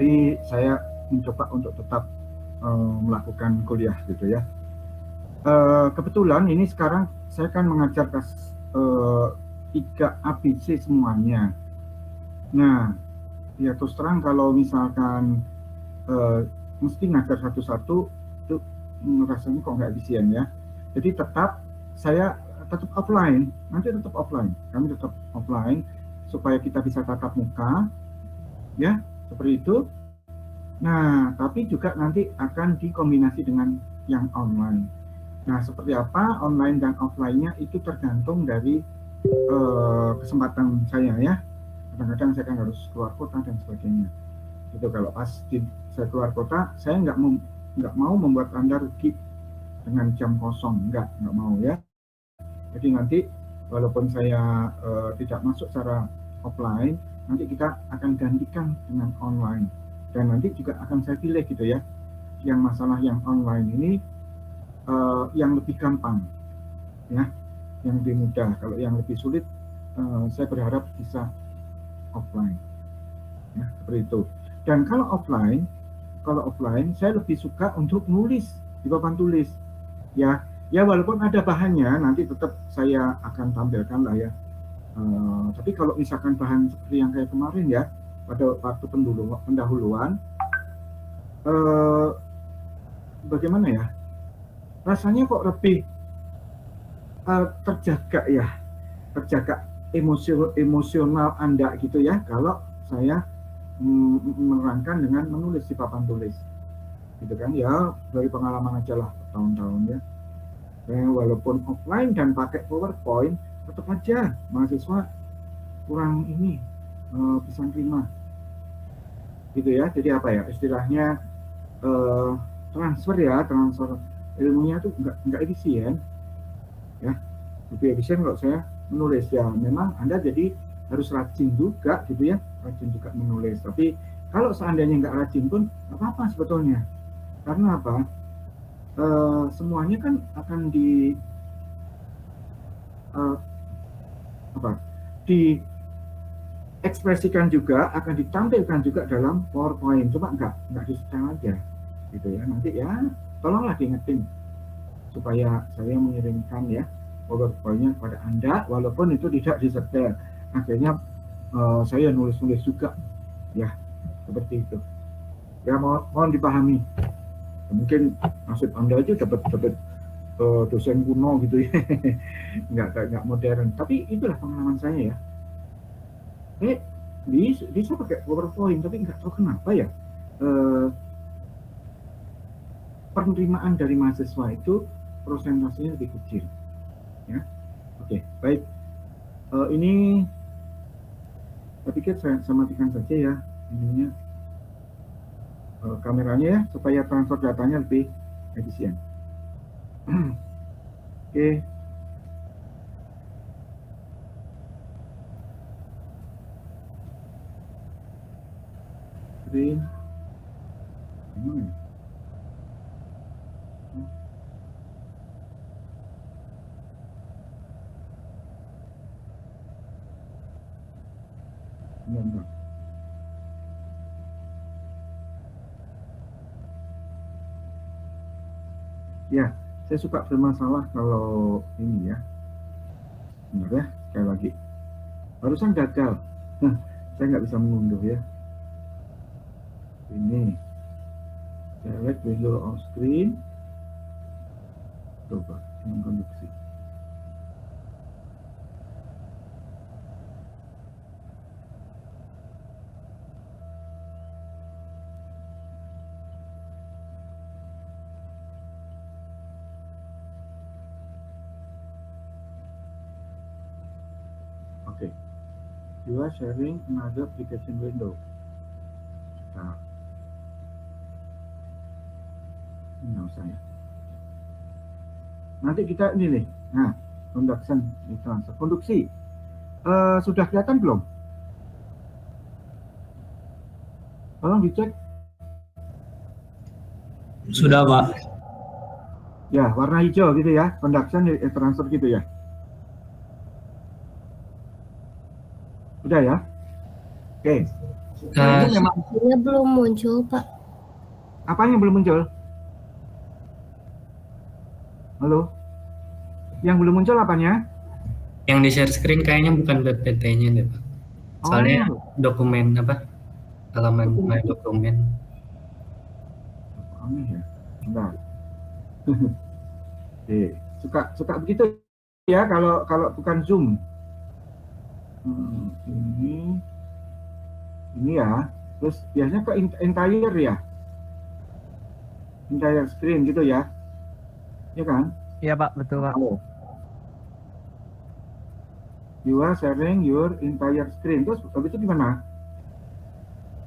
tapi saya mencoba untuk tetap melakukan kuliah gitu ya. Kebetulan ini sekarang saya kan mengajar 3 ABC semuanya. Nah, ya terus terang kalau misalkan mesti ngajar satu-satu itu rasanya kok nggak efisien ya. Jadi saya tetap offline, kami tetap offline supaya kita bisa tatap muka, ya seperti itu. Nah, tapi juga nanti akan dikombinasi dengan yang online. Nah, seperti apa online dan offline-nya itu tergantung dari kesempatan saya ya. Kadang-kadang saya kan harus keluar kota dan sebagainya. Itu kalau pas saya keluar kota, saya nggak mau membuat Anda rugi dengan jam kosong, nggak mau ya. Jadi nanti walaupun saya tidak masuk secara offline, nanti kita akan gantikan dengan online. Dan nanti juga akan saya pilih gitu ya, yang masalah yang online ini yang lebih gampang, ya, yang lebih mudah. Kalau yang lebih sulit, saya berharap bisa offline, ya, seperti itu. Dan kalau offline, saya lebih suka untuk nulis di papan tulis, ya. Ya walaupun ada bahannya, nanti tetap saya akan tampilkan lah ya. Tapi kalau misalkan bahan seperti yang kayak kemarin ya, pada waktu pendahuluan, bagaimana ya, rasanya kok lebih terjaga emosional Anda gitu ya, kalau saya menerangkan dengan menulis di papan tulis gitu kan ya, dari pengalaman aja lah tahun-tahun ya. Walaupun offline dan pakai PowerPoint, tetap aja mahasiswa kurang ini bisa terima gitu ya. Jadi apa ya istilahnya, transfer ilmunya tuh nggak efisien ya. Lebih efisien kalau saya menulis ya. Memang Anda jadi harus rajin juga gitu ya, rajin juga menulis. Tapi kalau seandainya nggak rajin pun nggak apa-apa sebetulnya. Karena apa? Semuanya kan akan diekspresikan juga, akan ditampilkan juga dalam PowerPoint. Coba nggak di-setel aja gitu ya. Nanti ya tolonglah diingetin supaya saya mengirimkan ya PowerPoint-nya kepada Anda, walaupun itu tidak disetel. Akhirnya saya nulis-nulis juga ya, seperti itu ya. Mohon dipahami, mungkin nasib Anda itu dapat dosen kuno gitu ya. nggak modern, tapi itulah pengalaman saya ya. Bisa pakai PowerPoint, tapi nggak tahu kenapa ya penerimaan dari mahasiswa itu prosentasenya lebih kecil ya. Oke, baik. Ini saya pikir saya matikan saja ya ininya, kameranya ya, supaya transfer datanya lebih efisien. Oke. Screen. Gimana ya? Bentar. Ya, saya suka bermasalah kalau ini ya. Benar ya, sekali lagi. Barusan gagal. Saya nggak bisa mengunduh ya. Ini. Select window on screen. Coba, dengan konduksi. Oke. You are sharing another application window. Nah. Ini nggak usah ya. Nanti kita ini nih. Nah, conduction transfer. Konduksi. Sudah kelihatan belum? Tolong dicek. Sudah, Pak. Ya, warna hijau gitu ya. Conduction transfer gitu ya. Udah ya? Oke. Ini memang Hasilnya belum muncul, Pak. apanya belum muncul? Halo? Yang belum muncul apanya? Yang di share screen kayaknya bukan PPT-nya deh, Pak. Soalnya Oh, dokumen apa? Halaman my dokumen. aneh ya. Bentar. Oke, suka suka begitu ya kalau kalau bukan Zoom. Ini ya. Terus biasanya ke entire ya, entire screen gitu ya, ya kan? Iya Pak, betul Pak. Oh, you are sharing your entire screen. Terus habis itu gimana?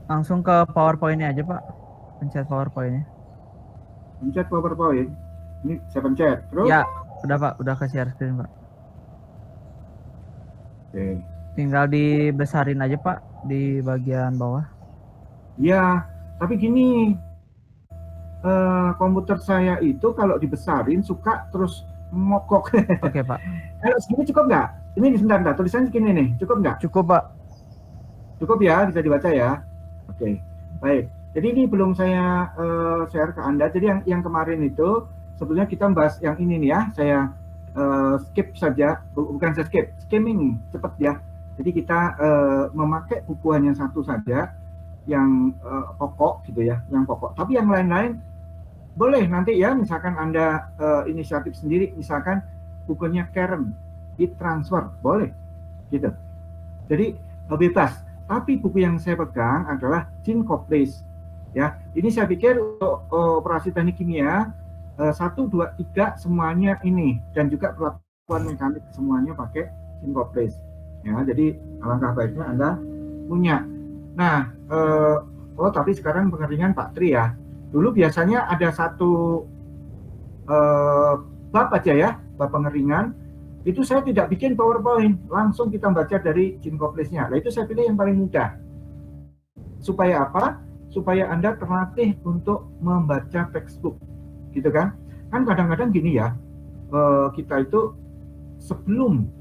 Langsung ke PowerPoint-nya aja Pak. Pencet PowerPoint-nya. Pencet PowerPoint. Ini saya pencet. Terus? Ya, udah Pak, udah ke share screen Pak. Oke. Tinggal dibesarin aja Pak di bagian bawah. Ya, tapi gini, komputer saya itu kalau dibesarin suka terus mogok. Oke Pak. Kalau segini cukup nggak? Ini sebentar, tulisannya segini nih, cukup nggak? Cukup Pak. Cukup ya, bisa dibaca ya. Oke, baik. Jadi ini belum saya share ke Anda. Jadi yang kemarin itu sebetulnya kita membahas yang ini nih ya. Saya skip saja, bukan saya skip, skimming cepet ya. Jadi kita memakai buku hanya satu saja yang pokok gitu ya, yang pokok. Tapi yang lain-lain boleh nanti ya, misalkan Anda inisiatif sendiri, misalkan bukunya Karen, e-transfer, boleh gitu. Jadi bebas. Tapi buku yang saya pegang adalah Jean Copley. Ya, ini saya pikir untuk operasi teknik kimia 1, 2, 3 semuanya ini, dan juga perlakuan mekanik semuanya pakai Jean Copley. Ya, jadi alangkah baiknya Anda punya. Nah, tapi sekarang pengeringan Pak Tri ya. Dulu biasanya ada satu bab aja ya, bab pengeringan. Itu saya tidak bikin PowerPoint, langsung kita baca dari Jean Copley-nya. Nah, itu saya pilih yang paling mudah. Supaya apa? Supaya Anda terlatih untuk membaca textbook, gitu kan? Kan kadang-kadang gini ya, kita itu sebelum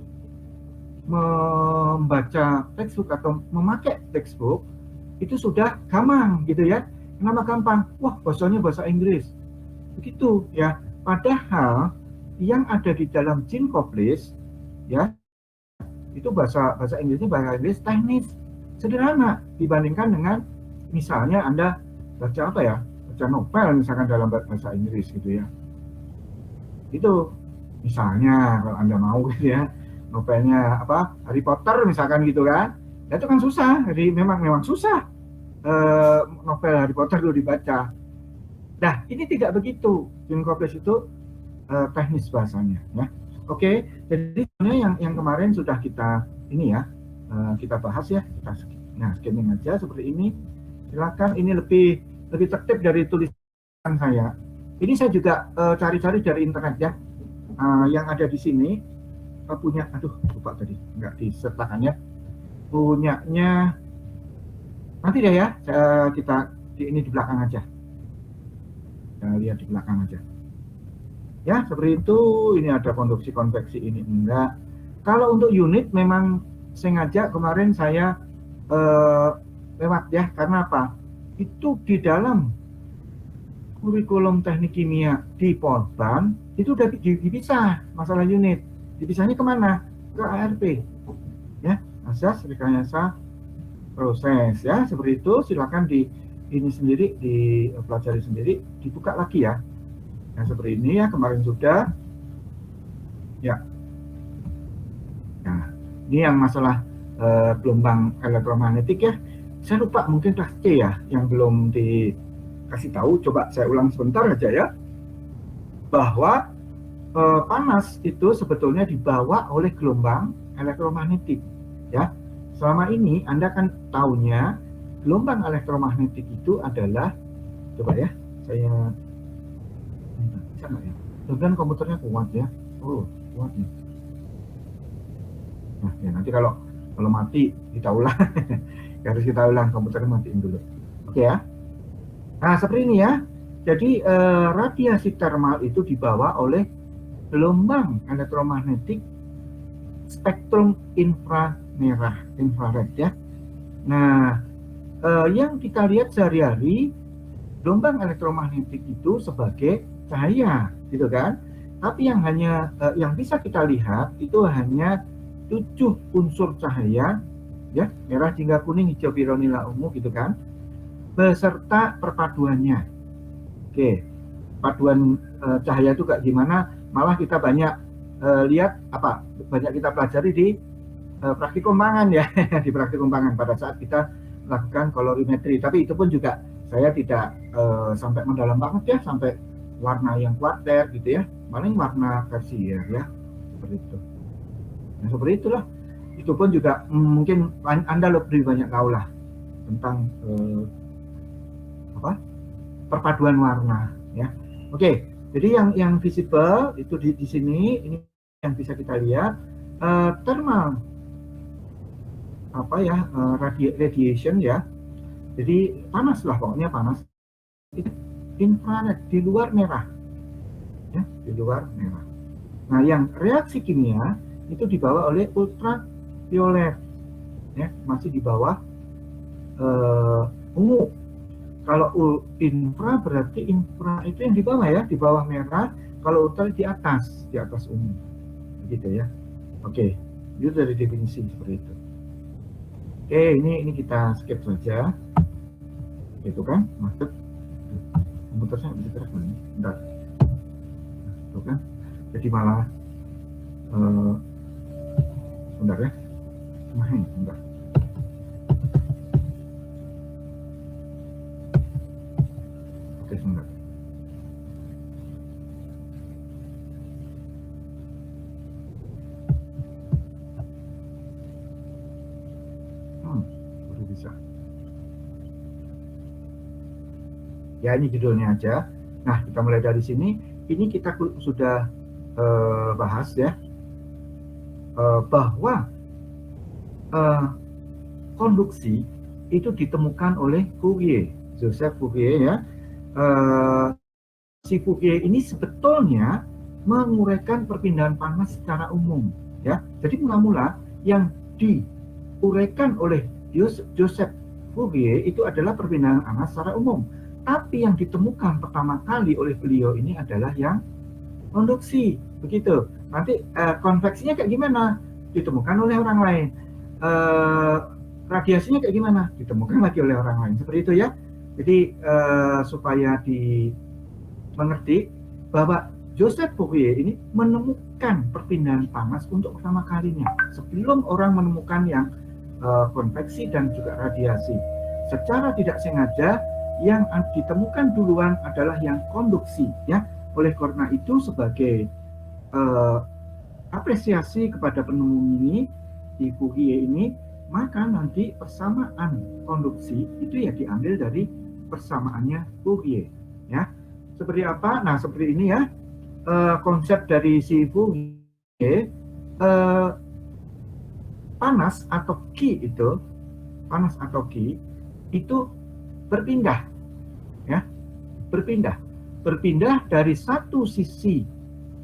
membaca textbook atau memakai textbook, itu sudah gampang gitu ya. Kenapa gampang? Wah, bahasanya bahasa Inggris. Begitu ya. Padahal yang ada di dalam Jean Copley ya, itu bahasa Inggrisnya bahasa Inggris teknis, sederhana dibandingkan dengan misalnya Anda baca apa ya, baca novel misalkan dalam bahasa Inggris gitu ya. Itu misalnya kalau Anda mau gitu ya, novelnya apa, Harry Potter misalkan gitu kan, itu kan susah. Jadi memang susah novel Harry Potter itu dibaca. Nah, ini tidak begitu. Jean Copley itu teknis bahasanya ya. Oke, jadi yang kemarin sudah kita ini ya, kita bahas ya, kita skimming aja seperti ini. Silakan, ini lebih tertib dari tulisan saya. Ini saya juga cari-cari dari internet ya. Yang ada di sini punya, lupa tadi nggak disertakan ya. Punyanya nanti deh ya, kita ini di belakang aja. Kita lihat di belakang aja. Ya, seperti itu. Ini ada konduksi konveksi, ini enggak. Kalau untuk unit memang sengaja kemarin saya lewat ya, karena apa? Itu di dalam kurikulum teknik kimia di Polban itu udah dipisah masalah unit. Dipisahnya kemana? Ke ARP. Ya, asas rekayasa proses ya, seperti itu. Silakan ini sendiri dipelajari sendiri, dibuka lagi ya. Yang seperti ini ya, kemarin sudah ya. Nah, ini yang masalah gelombang elektromagnetik ya. Saya lupa, mungkin kelas C ya yang belum dikasih tahu. Coba saya ulang sebentar aja ya, bahwa panas itu sebetulnya dibawa oleh gelombang elektromagnetik ya. Selama ini Anda kan tahunya gelombang elektromagnetik itu adalah, coba ya, saya bisa nggak ya? Dan komputernya kuat ya. Oh, kuat nih. Nah, ya nanti kalau mati kita ulang. Harus kita ulang, komputernya matiin dulu. Oke ya. Nah, seperti ini ya. Jadi radiasi termal itu dibawa oleh gelombang elektromagnetik spektrum infrared ya. Nah, yang kita lihat sehari-hari gelombang elektromagnetik itu sebagai cahaya, gitu kan? Tapi yang yang bisa kita lihat itu hanya 7 unsur cahaya, ya, merah, jingga, kuning, hijau, biru, nila, ungu, gitu kan? Beserta perpaduannya. Oke, paduan cahaya itu kayak gimana? Malah kita banyak lihat banyak kita pelajari di praktikum pangan ya, di praktikum pangan pada saat kita melakukan kolorimetri. Tapi itu pun juga saya tidak sampai mendalam banget ya, sampai warna yang kuarter gitu ya, paling warna tersier ya, seperti itu. Nah, seperti itulah. Itu pun juga mungkin Anda lebih banyak tahu lah tentang perpaduan warna ya. Oke, jadi yang visible itu di sini, ini yang bisa kita lihat thermal radiation ya. Jadi panas lah, pokoknya panas. Infrared di luar merah, ya, di luar merah. Nah, yang reaksi kimia itu dibawa oleh ultraviolet, ya, masih di bawah ungu. Kalau infra berarti infra itu yang di bawah ya, di bawah merah. Kalau ultra di atas ungu, begitu ya. Oke, itu dari definisi seperti itu. Oke, ini kita skip saja, gitu kan? Maksud komputer saya bisa gerak nih, bentar, itu kan? Jadi malah, bentar ya, bentar. Oke, sebentar. Baru bisa. Ya, ini judulnya aja. Nah, kita mulai dari sini. Ini kita sudah bahas ya, bahwa konduksi itu ditemukan oleh Fourier, Joseph Fourier ya. Si Fourier ini sebetulnya menguraikan perpindahan panas secara umum ya. Jadi mula-mula yang diuraikan oleh Joseph Fourier itu adalah perpindahan panas secara umum. Tapi yang ditemukan pertama kali oleh beliau ini adalah yang konduksi, begitu. Nanti konveksinya kayak gimana? Ditemukan oleh orang lain. Radiasinya kayak gimana? Ditemukan lagi oleh orang lain. Seperti itu ya. Jadi supaya mengerti bahwa Joseph Fourier ini menemukan perpindahan panas untuk pertama kalinya sebelum orang menemukan yang konveksi dan juga radiasi. Secara tidak sengaja yang ditemukan duluan adalah yang konduksi ya. Oleh karena itu sebagai apresiasi kepada penemu ini di Fourier ini, maka nanti persamaan konduksi itu ya diambil dari persamaannya Fourier ya. Seperti apa? Nah, seperti ini ya. Konsep dari si Fourier, panas atau Qi itu berpindah ya, berpindah dari satu sisi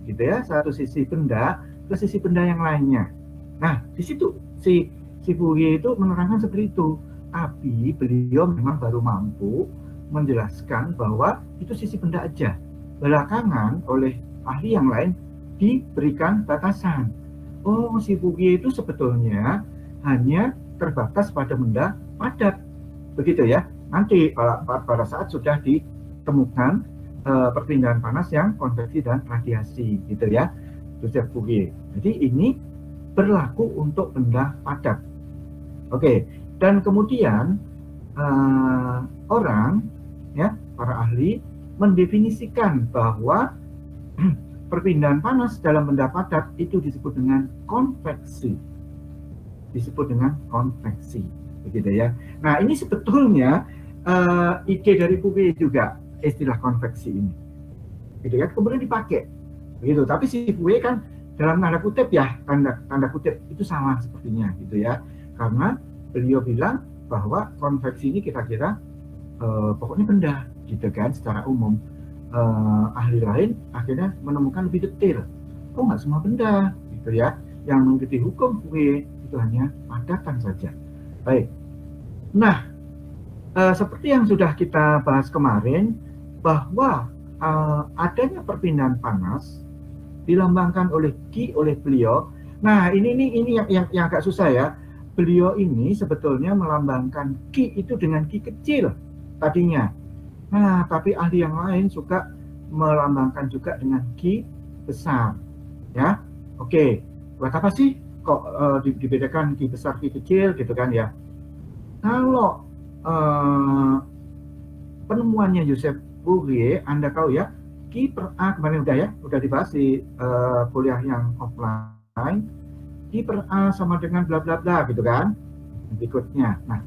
gitu ya, satu sisi benda ke sisi benda yang lainnya. Nah, di situ si Fourier itu menerangkan seperti itu, tapi beliau memang baru mampu menjelaskan bahwa itu sisi benda aja. Belakangan oleh ahli yang lain diberikan batasan. Oh, si Fourier itu sebetulnya hanya terbatas pada benda padat, begitu ya. Nanti pada saat sudah ditemukan perpindahan panas yang konveksi dan radiasi, gitu ya, Joseph Fourier. Jadi ini berlaku untuk benda padat. Oke, dan kemudian orang ya, para ahli mendefinisikan bahwa perpindahan panas dalam benda padat itu disebut dengan konveksi. Begitu ya. Nah, ini sebetulnya ide dari Fourier juga, istilah konveksi ini. Gitu ya, kemudian dipakai. Begitu. Tapi si Fourier kan dalam tanda kutip ya, tanda kutip itu salah sepertinya gitu ya. Karena beliau bilang bahwa konveksi ini kira-kira pokoknya benda gitu kan secara umum. Ahli lain akhirnya menemukan lebih detail. Oh, nggak semua benda gitu ya. Yang mengikuti hukum Fourier itu hanya padatan saja. Baik. Nah, seperti yang sudah kita bahas kemarin, bahwa adanya perpindahan panas dilambangkan oleh Ki oleh beliau. Nah, ini yang agak susah ya. Beliau ini sebetulnya melambangkan Ki itu dengan Ki kecil tadinya. Nah, tapi ahli yang lain suka melambangkan juga dengan Ki besar. Ya, oke. Buat apa sih kok dibedakan Ki besar Ki kecil gitu kan ya? Kalau penemuannya Joseph Fourier, Anda tahu ya, Ki per A kemarin udah dibahas di kuliah yang offline. Ki per A sama dengan bla bla bla gitu kan. Berikutnya. Nah,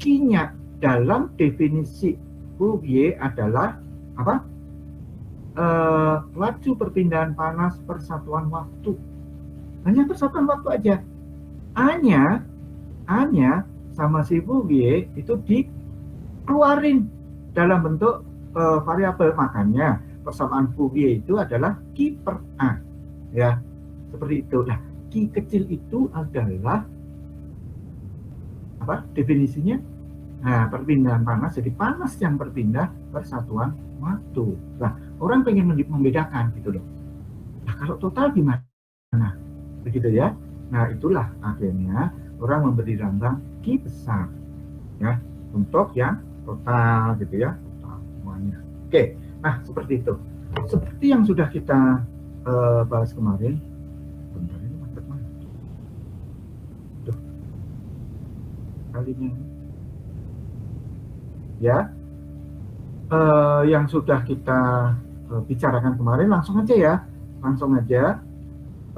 Ki-nya dalam definisi Fourier adalah apa? Laju perpindahan panas persatuan waktu. Hanya persatuan waktu aja. A-nya sama si Fourier itu dikeluarin dalam bentuk variabel, makanya persamaan Fourier itu adalah Ki per A, ya seperti itu. Nah, Ki kecil itu adalah apa definisinya? Nah, perpindahan panas, jadi panas yang berpindah persatuan waktu. Nah, orang pengen membedakan gitu loh. Nah, kalau total gimana? Nah, begitu ya. Nah, itulah akhirnya orang memberi lambang Ki besar, ya, untuk yang total gitu ya, total semuanya. Oke, nah seperti itu. Seperti yang sudah kita bahas kemarin. Bentar, ini macet mana? Tuh, kalinya ya, yang sudah kita bicarakan kemarin, langsung aja ya, langsung aja.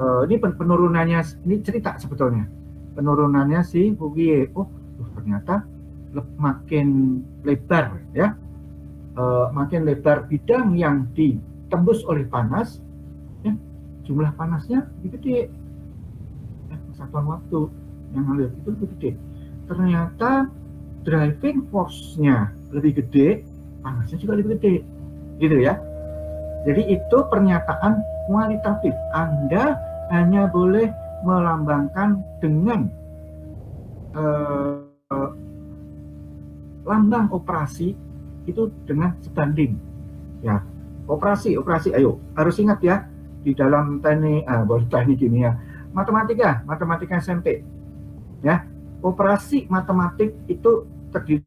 Ini penurunannya, ini cerita sebetulnya. Penurunannya si Fourier. Oh, ternyata makin lebar ya, makin lebar bidang yang ditembus oleh panas, ya, jumlah panasnya lebih gede, ya, satuan waktu yang ngalir itu lebih gede. Ternyata driving force-nya lebih gede, panasnya juga lebih gede, gitu ya. Jadi itu pernyataan kualitatif. Anda hanya boleh melambangkan dengan lambang operasi itu dengan sebanding. Ya, operasi, ayo harus ingat ya, di dalam teknik kimia, matematika SMP, ya, operasi matematik itu terdiri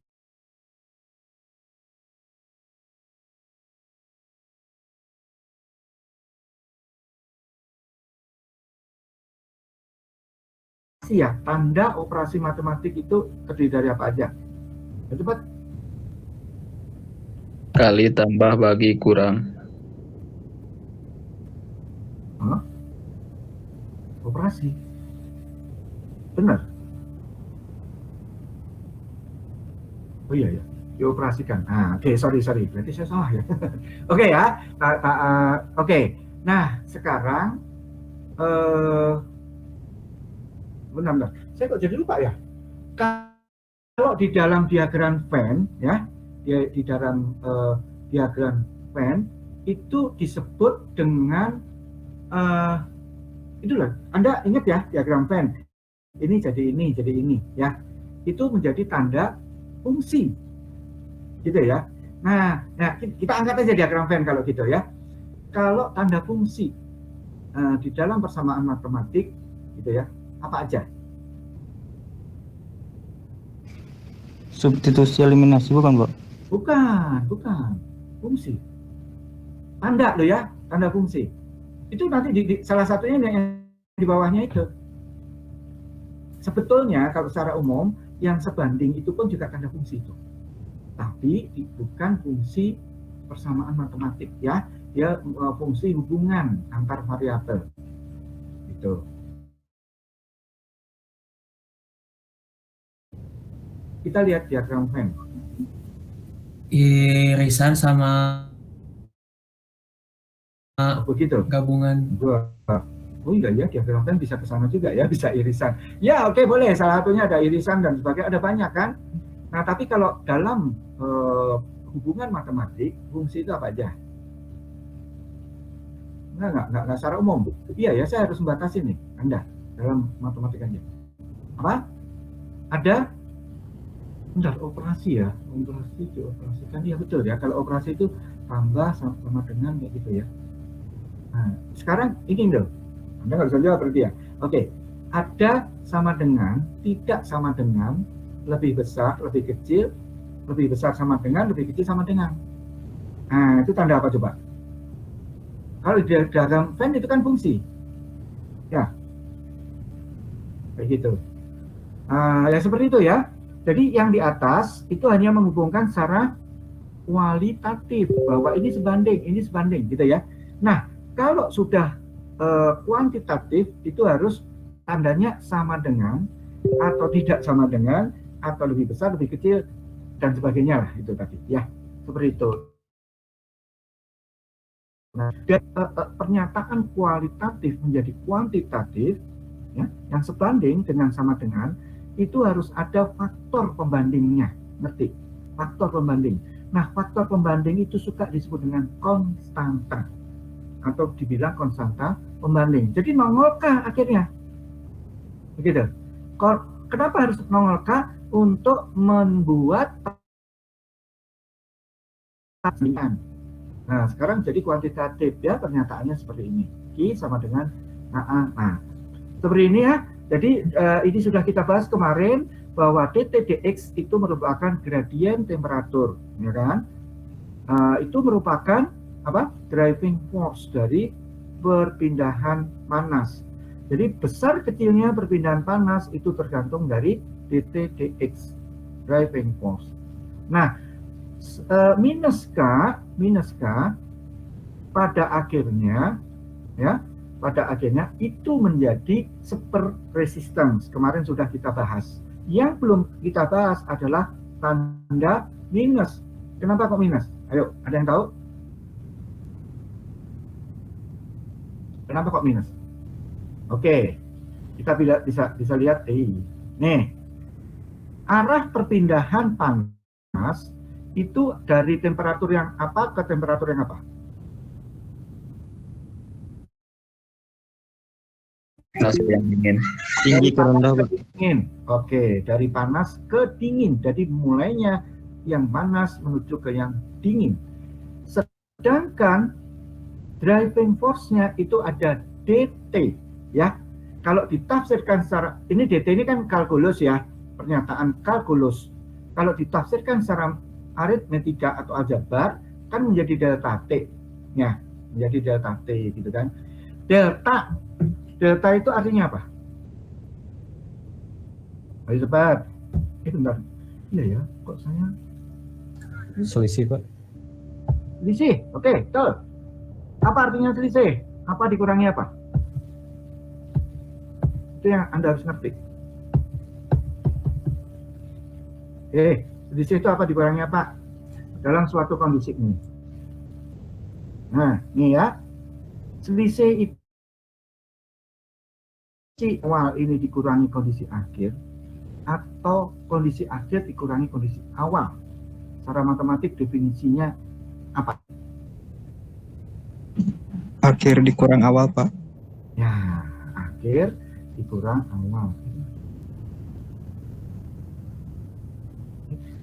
ya, tanda operasi matematik itu terdiri dari apa aja? Cepat. Kali tambah bagi kurang. Operasi. Benar. Oh iya ya, dioperasikan. Oke, sorry. Berarti saya salah ya. Oke ya. Oke. Nah, sekarang benar. Saya kok jadi lupa ya. Kalau di dalam diagram Venn ya, di dalam diagram Venn itu disebut dengan itulah. Anda ingat ya diagram Venn. Ini jadi ini ya. Itu menjadi tanda fungsi. Gitu ya. Nah, kita angkat aja diagram Venn kalau gitu ya. Kalau tanda fungsi di dalam persamaan matematik gitu ya, apa aja? Substitusi eliminasi bukan, Pak? Bukan. Fungsi. Tanda loh ya, tanda fungsi. Itu nanti di salah satunya yang di bawahnya itu. Sebetulnya kalau secara umum yang sebanding itu pun juga tanda fungsi itu. Tapi bukan fungsi persamaan matematik ya. Dia fungsi hubungan antar variabel. Gitu. Kita lihat diagram Venn. Irisan sama begitu gabungan. Oh iya ya, diagram Venn bisa ke sana juga ya, bisa irisan. Ya oke, boleh, salah satunya ada irisan dan sebagainya, ada banyak kan. Nah tapi kalau dalam hubungan matematik, fungsi itu apa aja? Nggak secara umum. Iya ya, saya harus membatasi nih Anda dalam matematika aja. Apa? Ada Bentar, operasi ya, operasi dioperasikan, ya betul ya, kalau operasi itu tambah sama dengan kayak gitu ya. Nah, sekarang ini loh, Anda nggak bisa jawab berarti ya. Oke, ada sama dengan, tidak sama dengan, lebih besar, lebih kecil, lebih besar sama dengan, lebih kecil sama dengan. Nah, itu tanda apa coba? Kalau di diagram Venn itu kan fungsi, ya, kayak gitu. Ya seperti itu ya. Jadi yang di atas itu hanya menghubungkan secara kualitatif bahwa ini sebanding gitu ya. Nah, kalau sudah kuantitatif itu harus tandanya sama dengan atau tidak sama dengan atau lebih besar, lebih kecil dan sebagainya lah itu tadi ya. Seperti itu. Nah, dan, pernyataan kualitatif menjadi kuantitatif ya, yang sebanding dengan sama dengan itu harus ada faktor pembandingnya, ngerti? Faktor pembanding. Nah, faktor pembanding itu suka disebut dengan konstanta atau dibilang konstanta pembanding. Jadi nongolkah akhirnya? Begitu. Kenapa harus nongolkah? Untuk membuat perbandingan. Nah, sekarang jadi kuantitatif ya, pernyataannya seperti ini. Q sama dengan AA. Nah, seperti ini ya. Jadi ini sudah kita bahas kemarin bahwa dt dx itu merupakan gradien temperatur, ya kan? Itu merupakan apa? Driving force dari perpindahan panas. Jadi besar kecilnya perpindahan panas itu tergantung dari dt dx, driving force. Nah, minus k pada akhirnya ya. Pada akhirnya itu menjadi super resistance. Kemarin sudah kita bahas. Yang belum kita bahas adalah tanda minus. Kenapa kok minus? Ayo, ada yang tahu? Kenapa kok minus? Oke, kita bisa lihat. Nih, arah perpindahan panas itu dari temperatur yang apa ke temperatur yang apa? Panas yang dingin. Tinggi ke rendah, Pak. Dingin. Oke, dari panas ke dingin. Jadi mulainya yang panas menuju ke yang dingin. Sedangkan driving force-nya itu ada dt, ya. Kalau ditafsirkan secara ini dt ini kan kalkulus ya, pernyataan kalkulus. Kalau ditafsirkan secara aritmetika atau aljabar kan menjadi delta t, ya, menjadi delta t gitu kan. Delta itu artinya apa? Ayo cepat. Bentar. Iya ya, kok saya Selisih, Pak. selisih. Oke, betul. Apa artinya selisih? Apa dikurangi apa? Itu yang Anda harus ngerti. Selisih itu apa dikurangi apa? Dalam suatu kondisi ini. Nah, ini ya. Selisih itu awal ini dikurangi kondisi akhir atau kondisi akhir dikurangi kondisi awal. Secara matematik definisinya apa? Akhir dikurang awal, Pak. Ya, akhir dikurang awal.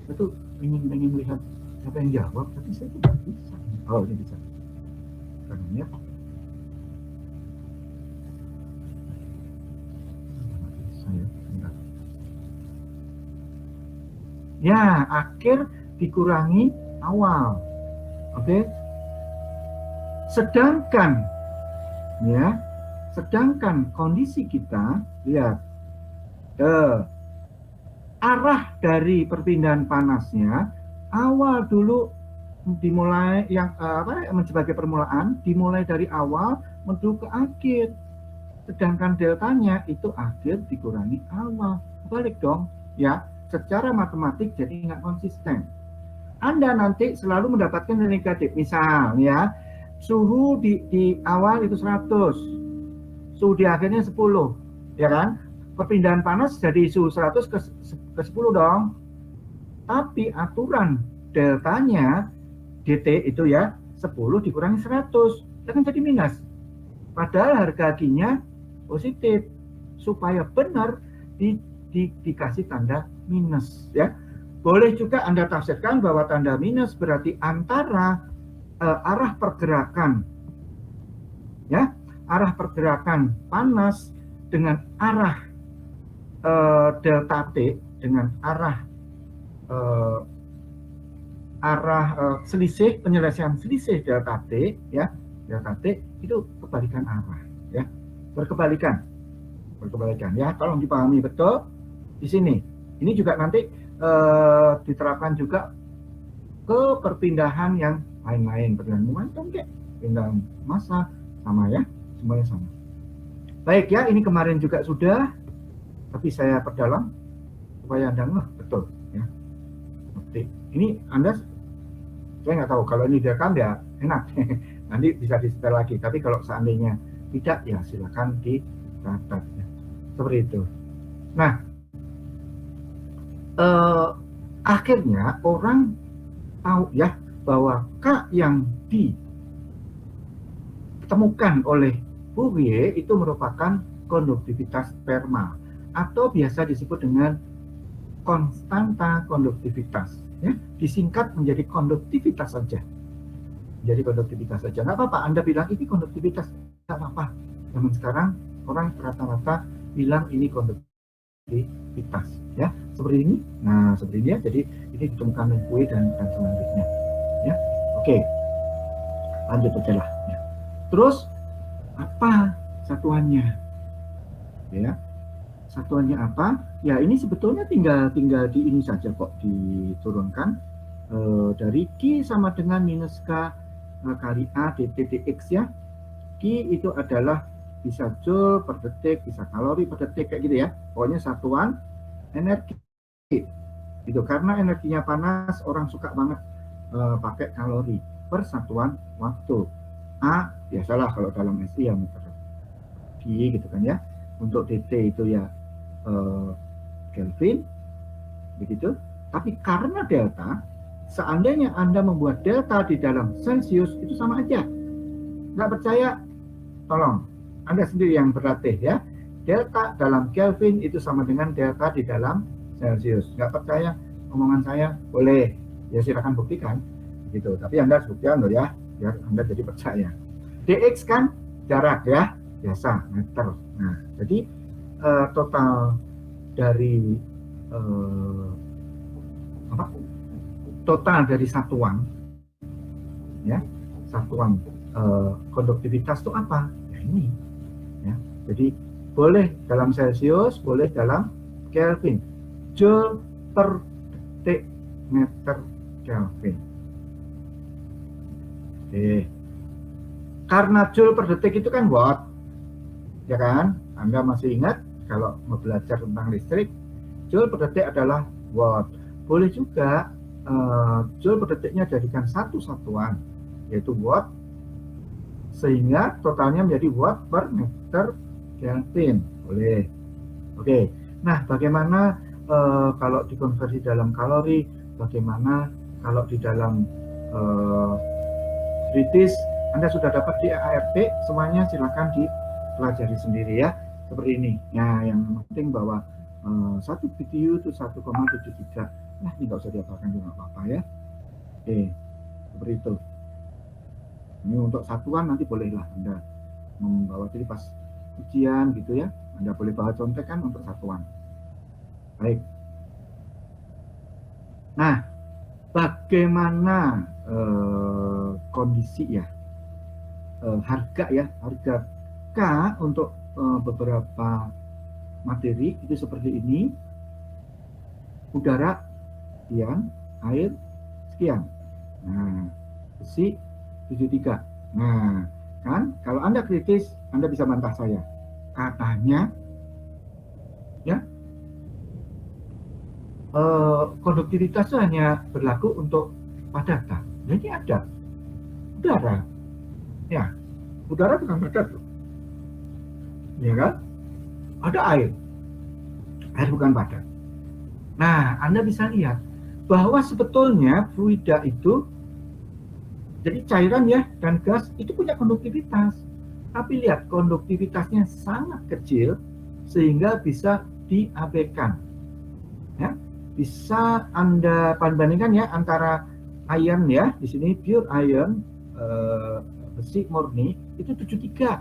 Itu ingin lihat siapa yang jawab, tapi saya tidak bisa. Oh, ini bisa. Karena ya, akhir dikurangi awal. Oke. Sedangkan kondisi kita lihat arah dari perpindahan panasnya awal dulu dimulai yang sebagai permulaan dimulai dari awal menuju ke akhir. Sedangkan deltanya itu akhir dikurangi awal. Balik dong, ya. Secara matematik jadi nggak konsisten. Anda nanti selalu mendapatkan nilai negatif. Misal ya, suhu di awal itu 100, suhu di akhirnya 10, ya kan? Perpindahan panas dari suhu 100 ke 10 dong. Tapi aturan deltanya dt itu ya 10 dikurangi 100, kan jadi minus. Padahal harga Q-nya positif. Supaya benar dikasih tanda minus ya. Boleh juga Anda tafsirkan bahwa tanda minus berarti antara arah pergerakan, ya, arah pergerakan panas dengan arah delta T, dengan arah selisih, penyelesaian selisih delta T, ya, delta T itu kebalikan arah, ya, berkebalikan, ya, tolong dipahami betul di sini. Ini juga nanti diterapkan juga ke perpindahan yang lain-lain, perpindahan momentum, kayak perpindahan massa, sama ya, semuanya sama. Baik ya, ini kemarin juga sudah, tapi saya perdalam supaya Anda ngeh betul ya. Oke, ini Anda, saya nggak tahu, kalau ini direkam ya enak, nanti bisa disetel lagi. Tapi kalau seandainya tidak, ya silakan dicatat ya. Seperti itu. Nah, akhirnya orang tahu ya bahwa K yang ditemukan oleh Fourier itu merupakan konduktivitas thermal atau biasa disebut dengan konstanta konduktivitas, ya, disingkat menjadi konduktivitas saja. Jadi konduktivitas saja, nggak apa-apa. Anda bilang ini konduktivitas, nggak apa-apa. Zaman sekarang orang rata-rata bilang ini konduktivitas, ya, seperti ini. Nah, seperti ini ya. Jadi ini ditemukan oleh Fourier dan selanjutnya, ya. Oke, lanjut aja lah. Ya. Terus apa satuannya? Ya, satuannya apa? Ya, ini sebetulnya tinggal di ini saja kok, diturunkan dari Q sama dengan minus K kali A dt dx ya. Q itu adalah bisa joule per detik, bisa kalori per detik, kayak gitu ya. Pokoknya satuan energi. Itu karena energinya panas, orang suka banget pakai kalori per satuan waktu. A biasalah kalau dalam SI ya meter Q gitu kan ya. Untuk dt itu ya Kelvin, begitu. Tapi karena delta, seandainya Anda membuat delta di dalam Celsius itu sama aja. Nggak percaya? Tolong Anda sendiri yang berlatih ya. Delta dalam Kelvin itu sama dengan delta di dalam Celsius. Nggak percaya omongan saya? Boleh, ya silakan buktikan. Gitu. Tapi Anda harus buktikan loh ya, biar Anda jadi percaya. dx kan jarak ya, biasa meter. Nah, jadi total dari total dari satuan ya, satuan konduktivitas itu apa? Ya ini ya. Jadi boleh dalam Celsius, boleh dalam Kelvin. Joule per detik meter Kelvin. Oke. Karena joule per detik itu kan watt, ya kan? Anda masih ingat kalau mau belajar tentang listrik, joule per detik adalah watt. Boleh juga joule per detiknya jadikan satu satuan, yaitu watt, sehingga totalnya menjadi watt per meter Kelvin. Boleh. Oke. Nah, bagaimana kalau dikonversi dalam kalori? Bagaimana kalau di dalam British? Anda sudah dapat di ART, semuanya silakan dipelajari sendiri ya. Seperti ini. Nah, yang penting bahwa 1 BTU itu 1,73. Nah, ini nggak usah dihafalkan juga apa-apa ya. Oke, seperti itu. Ini untuk satuan nanti bolehlah Anda membawa, jadi pas ujian gitu ya, Anda boleh bawa contekan untuk satuan. Baik. Nah, bagaimana kondisi ya, harga ya, harga K untuk beberapa materi itu seperti ini. Udara sekian, air sekian. Nah, besi 73. Nah, kan kalau Anda kritis, Anda bisa bantah saya. Katanya ya, konduktivitas itu hanya berlaku untuk padatan. Jadi ada udara. Ya, udara bukan padat. Ya kan? Ada air. Air bukan padat. Nah, Anda bisa lihat bahwa sebetulnya fluida itu, jadi cairan ya dan gas itu punya konduktivitas. Tapi lihat, konduktivitasnya sangat kecil sehingga bisa diabaikan. Ya, bisa Anda bandingkan ya antara iron ya, di sini pure iron, besi murni itu 73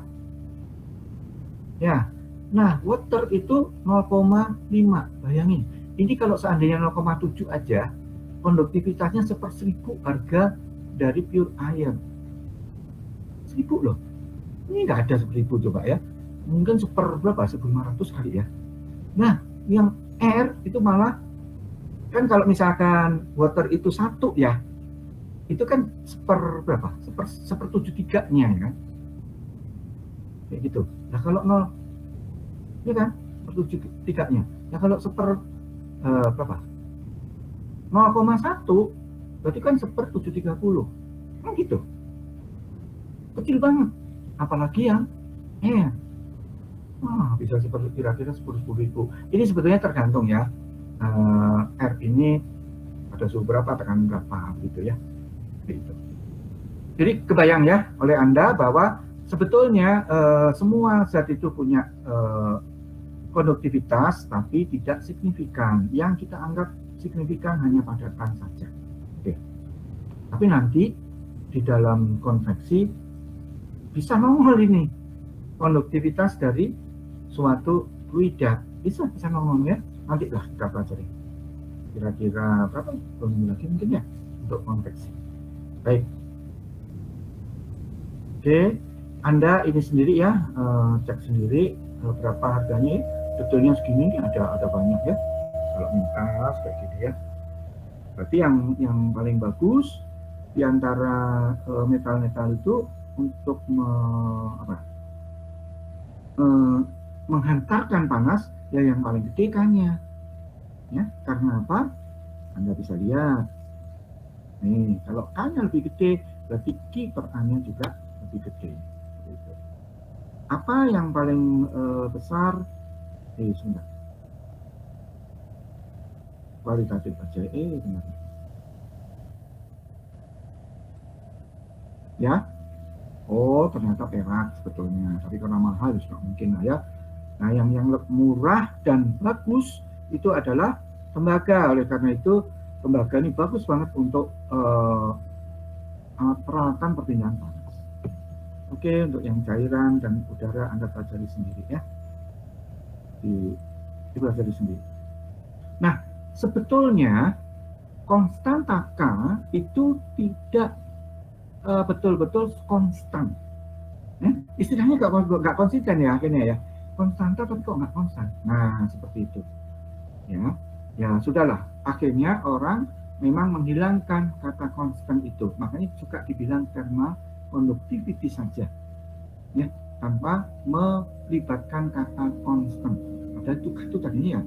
ya. Nah water itu 0,5, bayangin ini kalau seandainya 0,7 aja konduktivitasnya 1/1000 harga dari pure iron. 1000 loh, ini nggak ada 1000 coba ya, mungkin berapa, 1500 kali ya. Nah yang air itu malah kan, kalau misalkan water itu 1 ya, itu kan berapa, 1/73-nya ya kan, kayak gitu. Nah kalau 0 ini kan 1/73-nya, nah kalau berapa, 0,1 berarti kan 1/730 kan gitu, kecil banget. Apalagi yang air, bisa seperti kira-kira 10.000. Ini sebetulnya tergantung ya, air ini pada suhu berapa, tekanan berapa gitu ya, gitu. Jadi kebayang ya oleh Anda bahwa sebetulnya semua zat itu punya konduktivitas tapi tidak signifikan. Yang kita anggap signifikan hanya padatkan saja. Oke. Tapi nanti di dalam konveksi bisa nongol ini konduktivitas dari suatu fluida, bisa nongol ya. Nanti lah kita pelajari. Kira-kira berapa minggu lagi mungkin ya untuk konveksi. Baik. Oke, Anda ini sendiri ya, cek sendiri berapa harganya. Detailnya segini, ada banyak ya. Kalau minta kayak gitu ya. Berarti yang paling bagus di antara metal-metal itu untuk menghantarkan panas ya yang paling gede K-nya. Ya, karena apa? Anda bisa lihat. Nih, kalau K-nya lebih gede, berarti Q per A-nya juga lebih gede. Apa yang paling besar? Sebentar. Kualitatif aja, benar. Ya, ternyata perak sebetulnya, tapi karena mahal juga mungkin lah ya. Nah, yang murah dan bagus itu adalah tembaga. Oleh karena itu, tembaga ini bagus banget untuk alat peralatan perpindahan panas. Oke, untuk yang cairan dan udara Anda pelajari sendiri ya. Dipelajari sendiri. Nah, sebetulnya konstanta K itu tidak betul-betul konstan. Istilahnya nggak konsisten ya akhirnya ya. Konstanta tapi kok nggak konstan. Nah, seperti itu. Ya sudahlah. Akhirnya orang memang menghilangkan kata konstan itu. Makanya suka dibilang thermal conductivity saja. Ya, tanpa melibatkan kata konstan. Padahal itu tadinya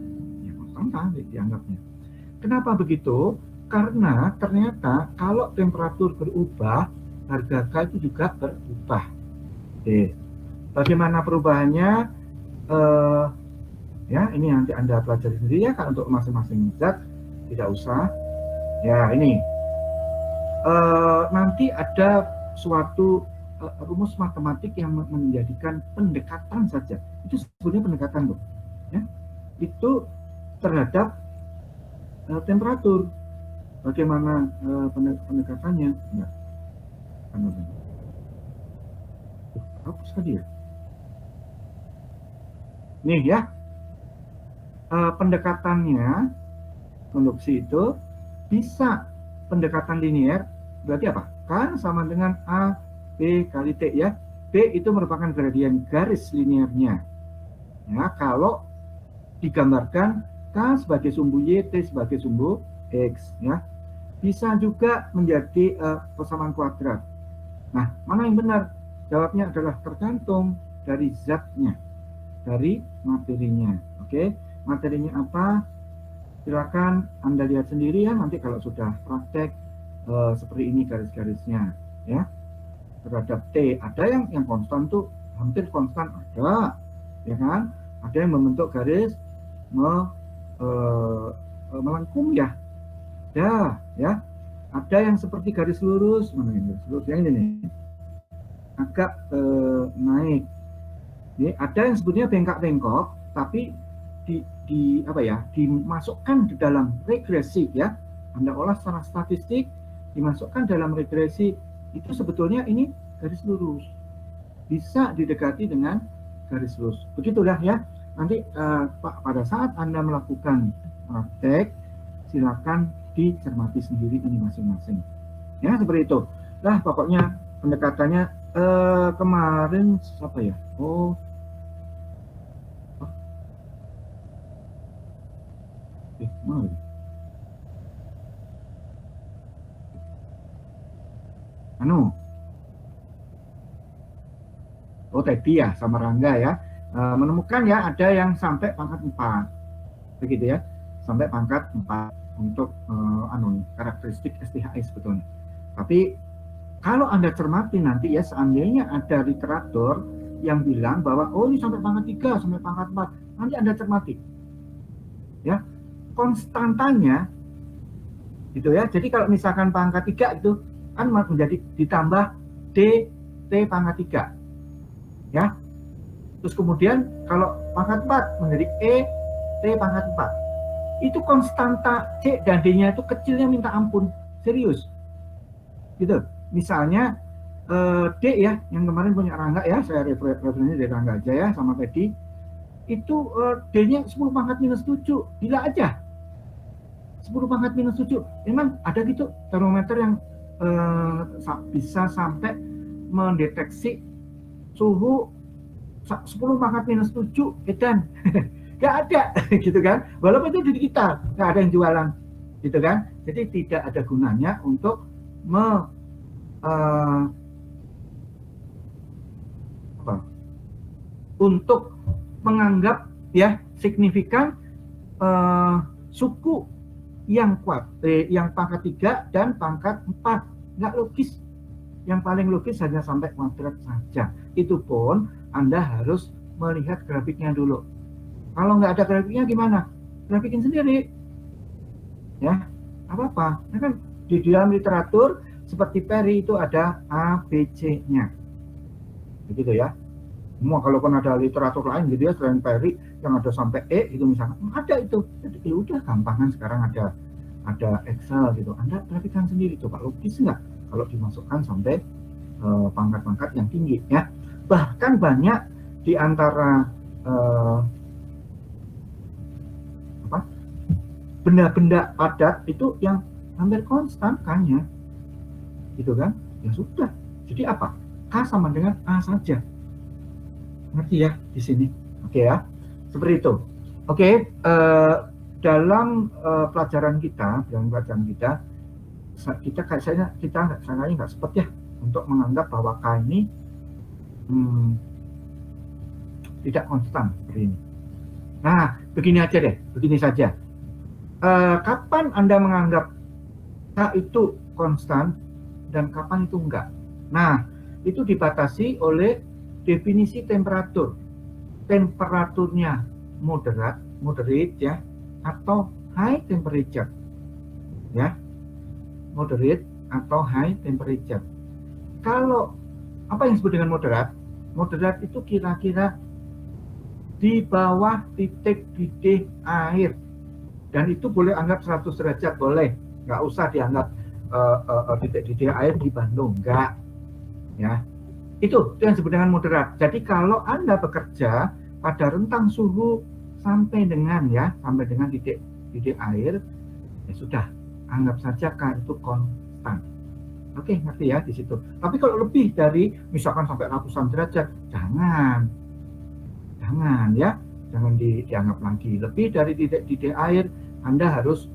ya konstanta dianggapnya. Kenapa begitu? Karena ternyata kalau temperatur berubah, harga K itu juga berubah. Oke. Bagaimana perubahannya? Ya, ini nanti Anda pelajari sendiri ya, kan untuk masing-masing zat tidak usah. Ya, ini nanti ada suatu rumus matematik yang menjadikan pendekatan saja. Itu sebenarnya pendekatan loh. Ya, itu terhadap temperatur. Bagaimana pendekatannya? Enggak. Hapus tadi ya. Nih ya, pendekatannya konduksi itu bisa pendekatan linear. Berarti apa? Kan sama dengan A B kali T ya. B itu merupakan gradien garis linearnya. Ya, kalau digambarkan K sebagai sumbu Y, T sebagai sumbu X ya. Bisa juga menjadi persamaan kuadrat. Nah, mana yang benar? Jawabnya adalah tergantung dari zatnya, dari materinya. Oke, materinya apa? Silakan Anda lihat sendiri ya, nanti kalau sudah praktek seperti ini garis-garisnya ya. Terhadap T, ada yang konstan tuh hampir konstan, ada ya kan? Ada yang membentuk garis melengkung ya. Ya. Ada yang seperti garis lurus, mana ini garis lurus? Yang ini nih. Agak naik. Ini ada yang sebetulnya bengkak-bengkok, tapi dimasukkan di dalam regresi ya. Anda olah secara statistik, dimasukkan dalam regresi, itu sebetulnya ini garis lurus. Bisa didekati dengan garis lurus. Begitulah ya. Nanti pada saat Anda melakukan praktek, silakan dicermati sendiri ini masing-masing. Ya, seperti itu. Nah, pokoknya pendekatannya kemarin siapa ya? Mana? Teddy ya sama Rangga ya, menemukan ya ada yang sampai pangkat 4 begitu ya, sampai pangkat 4 untuk karakteristik STHI sebetulnya. Tapi kalau Anda cermati nanti ya, seandainya ada literatur yang bilang bahwa ini sampai pangkat 3, sampai pangkat 4, nanti Anda cermati ya konstantanya gitu ya. Jadi kalau misalkan pangkat 3 itu kan menjadi ditambah T pangkat 3 ya. Terus kemudian kalau pangkat 4 menjadi T pangkat 4. Itu konstanta C dan D-nya itu kecilnya minta ampun, serius. Gitu. Misalnya D ya, yang kemarin punya Rangga ya, saya referensinya dari Rangga aja ya sama Teddy. Itu D-nya 10 pangkat minus 7, gila aja. 10 pangkat minus 7. Memang ada gitu termometer yang bisa sampai mendeteksi suhu 10 pangkat minus 7 edan. Gak ada gitu kan, walaupun itu di kita gak ada yang jualan gitu kan. Jadi tidak ada gunanya untuk untuk menganggap ya signifikan suku yang kuat, yang pangkat 3 dan pangkat 4, nggak logis. Yang paling logis hanya sampai kuadrat saja. Itu pun Anda harus melihat grafiknya dulu. Kalau nggak ada grafiknya gimana? Grafikin sendiri. Ya, apa-apa. Nah, kan di dalam literatur seperti Perry itu ada A, B, C-nya. Begitu ya. Semua kalaupun ada literatur lain gitu ya selain Perry yang ada sampai E itu misalnya, ada itu. Jadi ya udah gampangan sekarang ada Excel gitu. Anda grafikkan sendiri, coba logis nggak kalau dimasukkan sampai pangkat-pangkat yang tinggi ya. Bahkan banyak di antara benda-benda padat itu yang hampir konstan K-nya gitu kan. Ya sudah, jadi apa? K sama dengan A saja. Ngerti ya di sini? Oke ya, seperti itu. Oke, dalam pelajaran kita nggak sempat ya untuk menganggap bahwa K ini tidak konstan seperti ini. Nah, begini aja deh, begini saja. Kapan Anda menganggap K itu konstan dan kapan itu enggak? Nah, itu dibatasi oleh definisi temperatur. Temperaturnya moderate ya, atau high temperature. Ya. Moderate atau high temperature. Kalau apa yang disebut dengan moderat? Moderat itu kira-kira di bawah titik didih air. Dan itu boleh anggap 100 derajat, boleh. Nggak usah dianggap titik didih air di Bandung, enggak. Ya. Itu yang disebut dengan moderat. Jadi kalau Anda bekerja pada rentang suhu sampai dengan titik didih air, ya sudah, anggap saja K itu konstan. Oke, ngerti ya di situ. Tapi kalau lebih dari misalkan sampai ratusan derajat, jangan ya, jangan dianggap lagi. Lebih dari titik didih air, Anda harus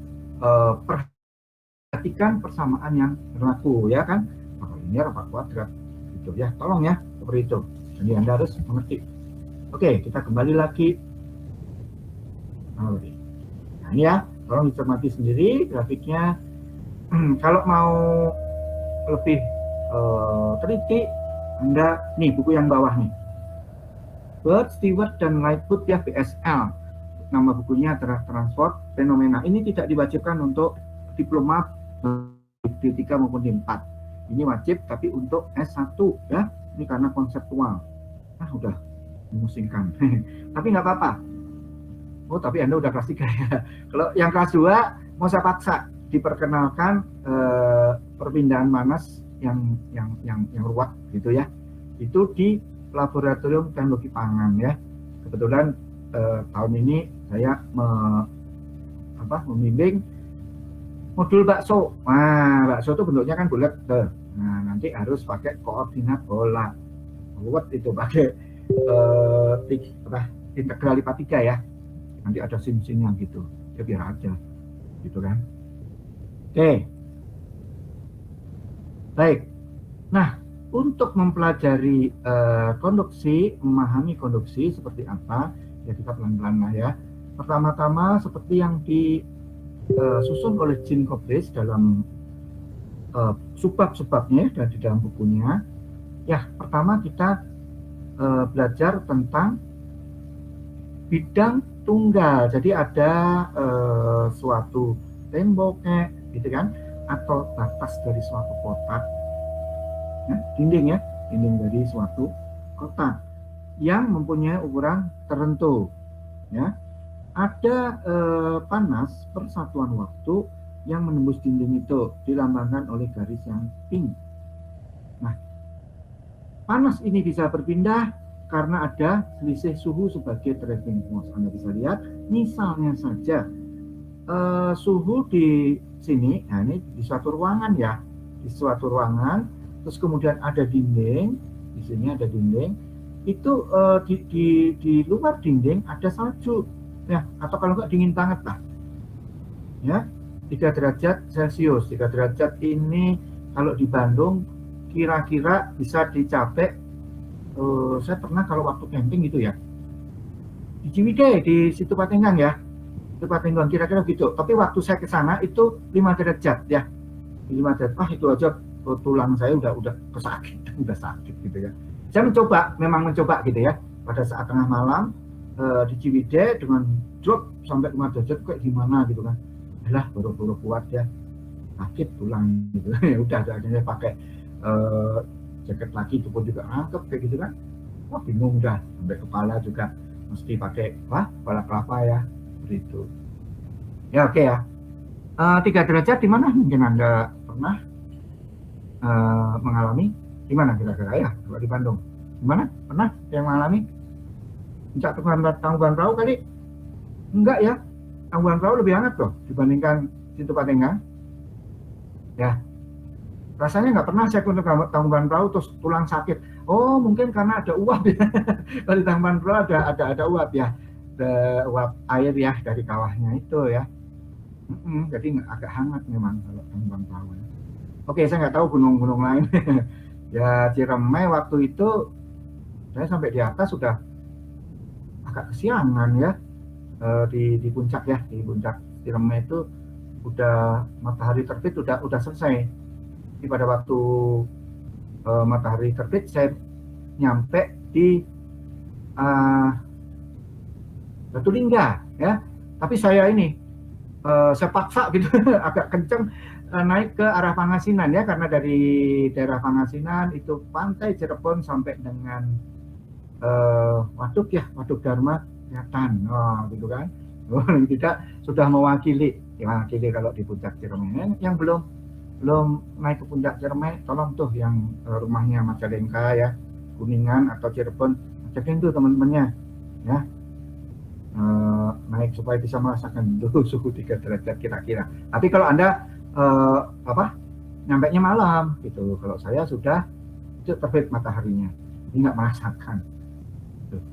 perhatikan persamaan yang berlaku ya kan. Maka linear apa kuadrat gitu ya. Tolong ya seperti itu. Jadi Anda harus mengerti. Oke, kita kembali lagi. Nah ini ya, tolong dicermati sendiri grafiknya. Kalau mau lebih teliti, Anda nih buku yang bawah nih, Bird, Stewart, dan Lightfoot ya, BSL. Nama bukunya adalah Transport Fenomena. Ini tidak diwajibkan untuk diploma D3 maupun D4. Ini wajib tapi untuk S1 ya. Ini karena konseptual. Udah memusingkan. Tapi nggak apa-apa. Oh, tapi Anda udah kelas 3 ya. Kalau yang kelas 2 mau saya paksa diperkenalkan perpindahan panas yang ruwet gitu ya. Itu di Laboratorium Teknologi Pangan ya. Kebetulan tahun ini saya membimbing modul bakso. Nah, bakso itu bentuknya kan bulat. Nah, nanti harus pakai koordinat bola. Buat itu pakai integral lipat 3 ya. Nanti ada sin-sinnya gitu. Ya biar aja. Gitu kan. Oke. Baik. Nah, untuk mempelajari konduksi, memahami konduksi seperti apa, ya kita pelan-pelan lah ya. Pertama-tama seperti yang disusun oleh Jean Koblis dalam subbab-subbabnya dan di dalam bukunya. Ya, pertama kita belajar tentang bidang tunggal. Jadi ada suatu temboknya, gitu kan, atau batas dari suatu kotak. Ya, dinding dari suatu kotak yang mempunyai ukuran tertentu. Ya, ada panas persatuan waktu yang menembus dinding itu dilambangkan oleh garis yang pink. Nah, panas ini bisa berpindah karena ada selisih suhu sebagai driving force. Anda bisa lihat, misalnya saja suhu di sini, nah ini di suatu ruangan ya, di suatu ruangan. Terus kemudian ada dinding, di sini ada dinding, itu di luar dinding ada salju, ya, atau kalau enggak dingin banget lah, ya, 3 derajat Celcius. 3 derajat ini kalau di Bandung kira-kira bisa dicapai, saya pernah kalau waktu camping gitu ya, di Ciwidey, di situ Patenggang ya, itu Patenggang kira-kira gitu. Tapi waktu saya ke sana itu 5 derajat ya, 5 derajat, itu aja tulang saya udah kesakit, udah sakit gitu ya. Saya memang mencoba gitu ya, pada saat tengah malam di Ciwidey dengan drop sampai 5 derajat kayak gimana gitu kan. Alah, buru-buru kuat ya, sakit tulang gitu. Ya udah akhirnya pakai jaket lagi, itu pun juga angkep kayak gitu kan. Wah, bingung dah, sampai kepala juga mesti pakai kepala kelapa ya, begitu. Ya oke ya. 3 derajat di mana mungkin Anda pernah mengalami? Di mana kira-kira ya? Kalau di Bandung, di mana? Pernah yang mengalami? Puncak Tangkuban Perahu kali? Enggak ya, Tangkuban Perahu lebih hangat loh dibandingkan situ Patenggang. Ya, rasanya nggak pernah saya untuk Tangkuban Perahu terus tulang sakit. Oh, mungkin karena ada uap ya. Kalau di Tangkuban Perahu ada uap ya, ada uap air ya dari kawahnya itu ya. Jadi agak hangat memang kalau Tangkuban Perahu. Oke, saya nggak tahu gunung-gunung lain. Ya, Ciremai waktu itu saya sampai di atas sudah agak kesiangan ya, di puncak ya, di puncak Ciremai itu udah matahari terbit, udah selesai. Jadi pada waktu matahari terbit saya nyampe di Batu-Lingga ya, tapi saya paksa gitu agak kenceng naik ke arah Pangasinan ya, karena dari daerah Pangasinan itu pantai Cirebon sampai dengan Waduk Dharma kelihatan, gitu kan. Tidak sudah mewakili kalau di puncak Ciremai. Yang belum naik ke puncak Ciremai, tolong tuh yang rumahnya Majalengka ya, Kuningan atau Cirebon, cekin tuh teman-temannya ya, naik supaya bisa merasakan dulu suhu 3 derajat kira-kira. Tapi kalau Anda nyampainya malam gitu, kalau saya sudah itu terbit mataharinya, jadi nggak merasakan.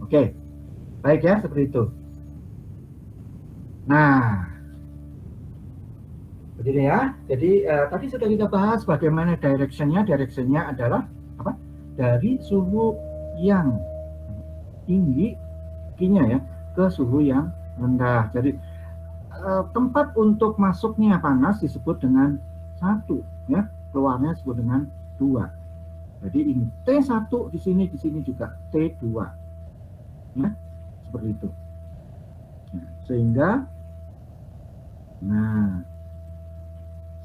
Oke, baik ya, seperti itu. Nah, begini ya. Jadi tadi sudah kita bahas bagaimana directionnya adalah apa? Dari suhu yang tinggi ya ke suhu yang rendah. Jadi tempat untuk masuknya panas disebut dengan 1 ya, keluarnya disebut dengan 2. Jadi ini T1 di sini juga T2 ya, seperti itu. Nah, sehingga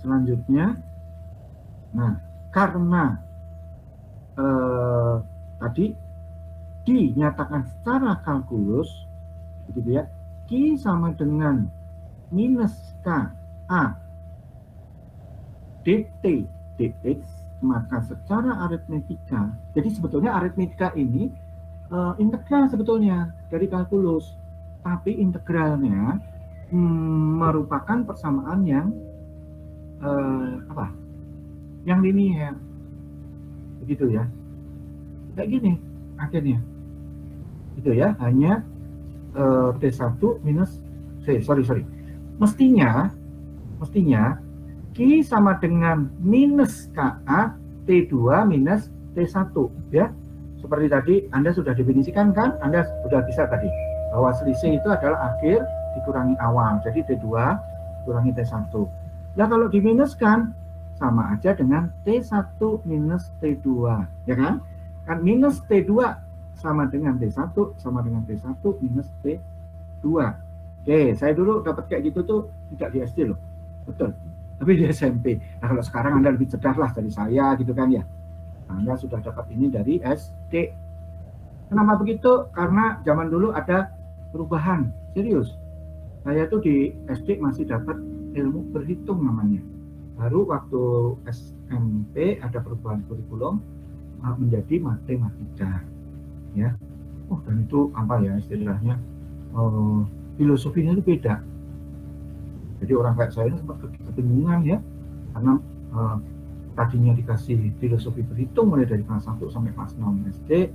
selanjutnya karena tadi dinyatakan secara kalkulus gitu ya, Q sama dengan minus KA dt dx, maka secara aritmetika, jadi sebetulnya aritmetika ini integral sebetulnya dari kalkulus, tapi integralnya merupakan persamaan yang yang linier, begitu ya, kayak gini akhirnya, gitu ya, hanya T1 minus mestinya Q sama dengan minus KA T2 minus T1 ya. Seperti tadi Anda sudah definisikan kan? Anda sudah bisa tadi bahwa selisih itu adalah akhir dikurangi awal. Jadi T2 kurangi T1. Nah, kalau diminuskan sama aja dengan T1 minus T2, ya kan? Kan minus T2 sama dengan T1 sama dengan T1 minus T2. Oke, saya dulu dapat kayak gitu tuh tidak di SD loh. Betul. Tapi di SMP. Nah, kalau sekarang Anda lebih cerdas lah dari saya gitu kan ya. Anda sudah dapat ini dari SD. Kenapa begitu? Karena zaman dulu ada perubahan. Serius. Saya tuh di SD masih dapat ilmu berhitung namanya. Baru waktu SMP ada perubahan kurikulum menjadi matematika. Ya. Dan itu apa ya istilahnya? Filosofinya itu beda. Jadi orang kayak saya sempat kebingungan ya, karena tadinya dikasih filosofi berhitung mulai dari kelas 1 sampai kelas 6 SD,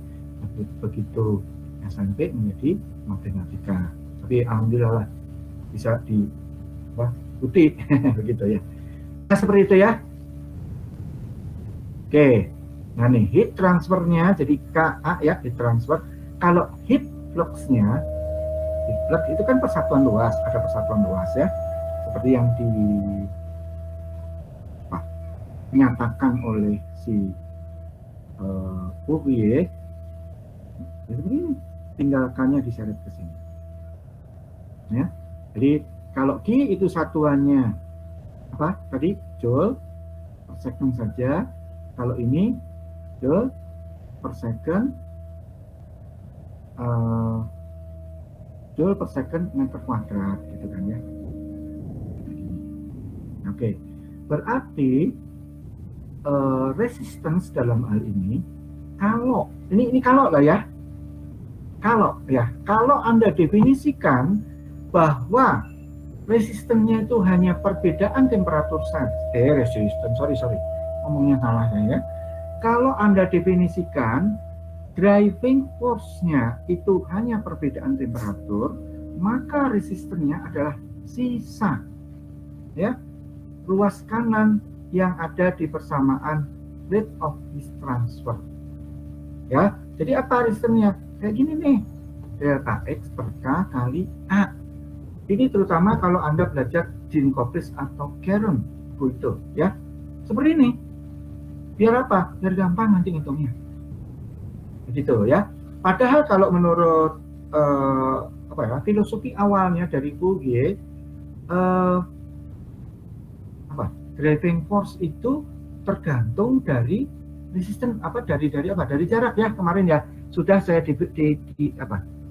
begitu SMP menjadi matematika. Tapi alhamdulillah lah, bisa diikuti begitu ya. Nah, seperti itu ya. Oke, nah nih heat transfernya jadi KA ya, heat transfer. Kalau heat fluxnya, heat flux itu kan persatuan luas, ada persatuan luas ya. Seperti yang dinyatakan oleh si Fourier, jadi begini, tinggalkannya diseret ke sini. Ya, jadi kalau Q itu satuannya apa tadi? Joule per second saja. Kalau ini Joule per second, Joule per second meter kuadrat, gitu kan ya. Oke, berarti resistance dalam hal ini, kalau ini kalau lah ya, kalau Anda definisikan bahwa resistennya itu hanya perbedaan temperatur saja, ngomongnya salah ya. Kalau Anda definisikan driving force-nya itu hanya perbedaan temperatur, maka resistennya adalah sisa ya ruas kanan yang ada di persamaan rate of heat transfer. Ya, jadi apa resistennya? Kayak gini nih, delta X per K kali A. Ini terutama kalau Anda belajar Jean-Coplist atau Caron itu, ya. Seperti ini. Biar apa? Biar gampang nanti ngitungnya. Begitu ya. Padahal kalau menurut filosofi awalnya dari Fourier, driving force itu tergantung dari resisten dari jarak ya. Kemarin ya sudah saya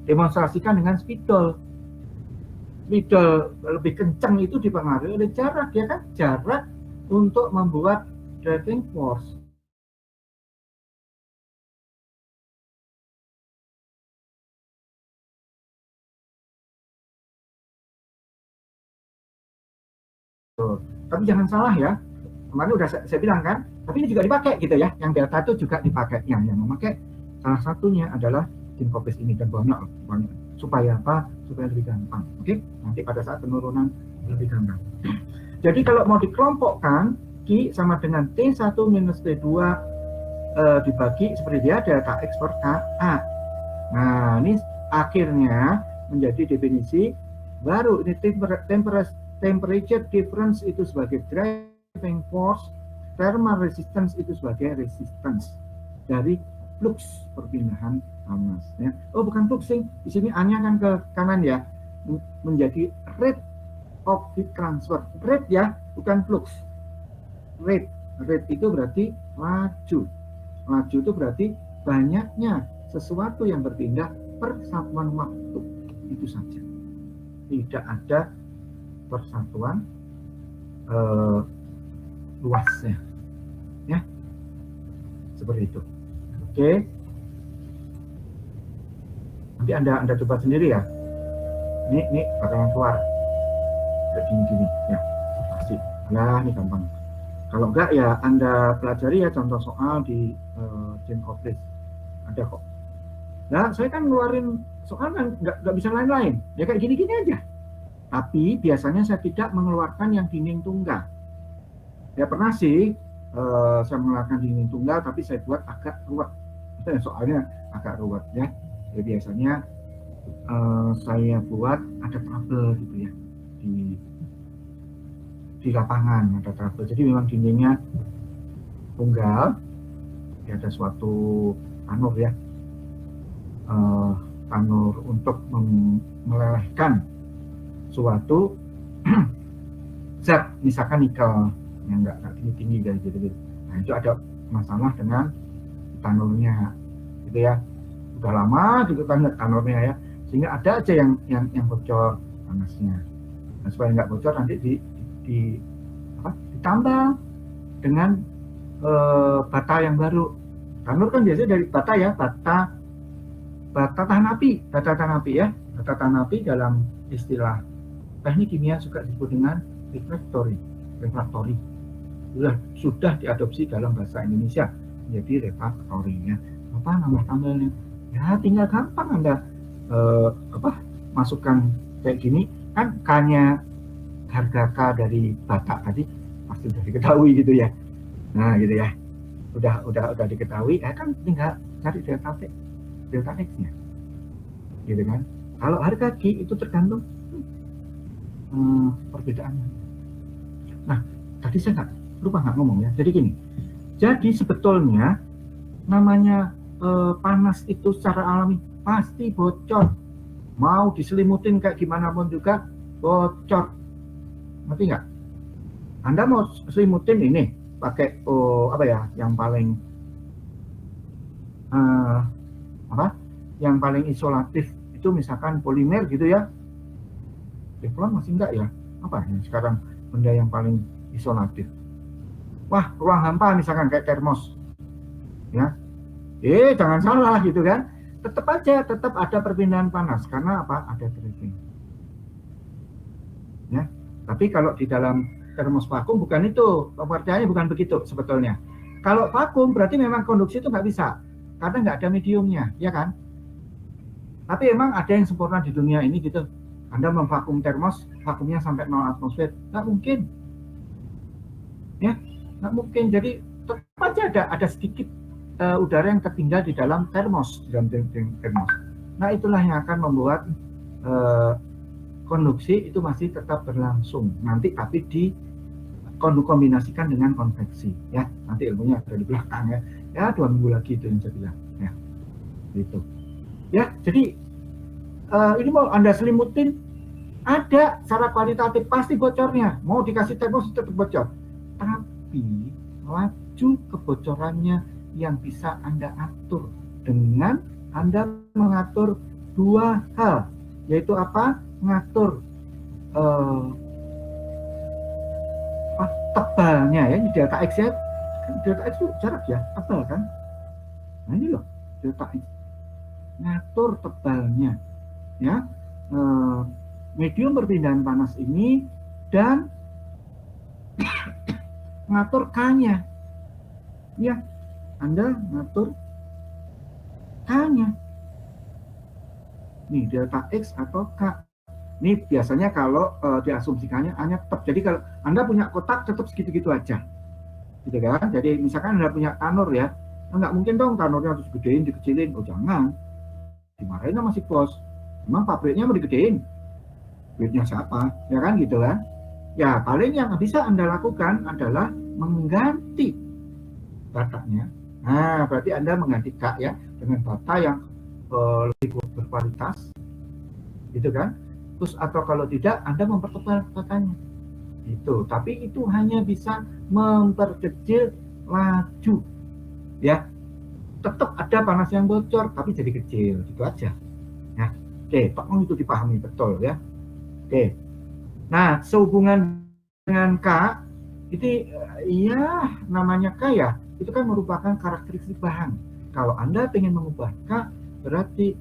demonstrasikan dengan spidol lebih kencang itu dipengaruhi oleh jarak ya kan, jarak untuk membuat driving force. Tapi jangan salah ya, kemarin udah saya bilang kan, tapi ini juga dipakai gitu ya, yang delta itu juga dipakai, yang memakai salah satunya adalah Jean-Coplist ini, dan banyak supaya apa? Supaya lebih gampang. Oke, nanti pada saat penurunan lebih gampang. Jadi kalau mau dikelompokkan, Q sama dengan T1 minus T2 dibagi seperti dia delta X per KA. Nah, ini akhirnya menjadi definisi baru, ini temperature difference itu sebagai driving force, thermal resistance itu sebagai resistance dari flux perpindahan panas. Ya. Oh, bukan fluxing, di sini A-nya kan ke kanan ya, menjadi rate of heat transfer. Rate ya, bukan flux. Rate itu berarti laju. Laju itu berarti banyaknya sesuatu yang berpindah per satuan waktu. Itu saja. tidak ada persatuan luasnya, ya, seperti itu. Oke, nanti anda coba sendiri ya. Ini bakalan keluar kayak gini ya, pasti. Nah, ini gampang. Kalau enggak ya Anda pelajari ya contoh soal di Jane Coplis, ada kok. Nah, saya kan ngeluarin soal kan nggak bisa lain-lain, ya kayak gini-gini aja. Tapi biasanya saya tidak mengeluarkan yang dinding tunggal. Ya pernah sih saya mengeluarkan dinding tunggal, tapi saya buat agak ruwet. Soalnya agak ruwet ya. Jadi biasanya saya buat ada trouble gitu ya di lapangan, ada trouble. Jadi memang dindingnya tunggal, ya, ada suatu tanur ya, tanur untuk melelehkan suatu zat, misalkan nikel yang nggak tinggi kayak gitu. Nah itu ada masalah dengan tanurnya gitu ya, udah lama gitu kan tanurnya ya, sehingga ada aja yang bocor panasnya. Nah, supaya nggak bocor nanti ditambah dengan bata yang baru. Tanur kan biasanya dari bata ya, bata tahan api ya. Bata tahan api dalam istilah teknik kimia juga disebut dengan refraktori. Sudah diadopsi dalam bahasa Indonesia menjadi refraktori ya. Apa nama tambahnya? Ya tinggal gampang Anda masukkan kayak gini kan, K-nya harga K dari bata tadi pasti sudah diketahui gitu ya. Nah gitu ya, udah diketahui ya kan, tinggal cari delta X-nya gitu kan. Kalau harga Q itu tergantung perbedaannya. Nah tadi saya lupa ngomong ya, jadi gini, jadi sebetulnya namanya panas itu secara alami pasti bocor, mau diselimutin kayak gimana pun juga bocor. Ngerti nggak? Anda mau selimutin ini pakai yang paling yang paling isolatif itu misalkan polimer gitu ya. Teflon masih enggak ya? Apa yang sekarang benda yang paling isolatif? Wah, ruang hampa misalkan kayak termos. Ya. Jangan salah gitu kan. Tetap ada perpindahan panas karena apa? Ada dredging. Ya. Tapi kalau di dalam termos vakum bukan itu, pengertiannya bukan begitu sebetulnya. Kalau vakum berarti memang konduksi itu nggak bisa, karena nggak ada mediumnya, ya kan? Tapi emang ada yang sempurna di dunia ini gitu. Anda memvakum termos, vakumnya sampai 0 atmosfer, nggak mungkin. Ya, nggak mungkin. Jadi tetap aja ada sedikit udara yang tertinggal di dalam termos, Nah itulah yang akan membuat konduksi itu masih tetap berlangsung nanti, tapi dikombinasikan dengan konveksi ya. Nanti ilmunya ada di belakang ya 2 minggu lagi itu yang saya bilang ya, gitu ya. Jadi ini mau Anda selimutin, ada secara kualitatif pasti bocornya, mau dikasih termos tetap bocor, tapi laju kebocorannya yang bisa Anda atur dengan Anda mengatur 2 hal, yaitu apa? Ngatur tebalnya ya, ini delta X ya. Delta X itu jarak ya, tebal kan. Nah ini loh delta X, ngatur tebalnya ya, medium perpindahan panas ini, dan ngatur K-nya ya. Anda ngatur K-nya nih, delta X atau K. Ini biasanya kalau diasumsikannya hanya tetap. Jadi kalau Anda punya kotak tetap segitu-gitu aja, gitu kan. Jadi misalkan Anda punya tanur ya, nggak mungkin dong tanurnya harus gedein, dikecilin. Oh jangan, dimarahin sama si bos. Memang pabriknya mau digedein, duitnya siapa? Ya kan gitu kan. Ya paling yang bisa Anda lakukan adalah mengganti batanya. Nah berarti Anda mengganti K ya dengan bata yang lebih berkualitas, gitu kan. Terus atau kalau tidak Anda mempertebal batanya itu, tapi itu hanya bisa memperkecil laju ya. Tetap ada panas yang bocor tapi jadi kecil, gitu aja ya. Oke, tolong itu dipahami betul ya. Oke. Nah, sehubungan dengan K, itu iya namanya K ya, itu kan merupakan karakteristik bahan. Kalau Anda ingin mengubah K, berarti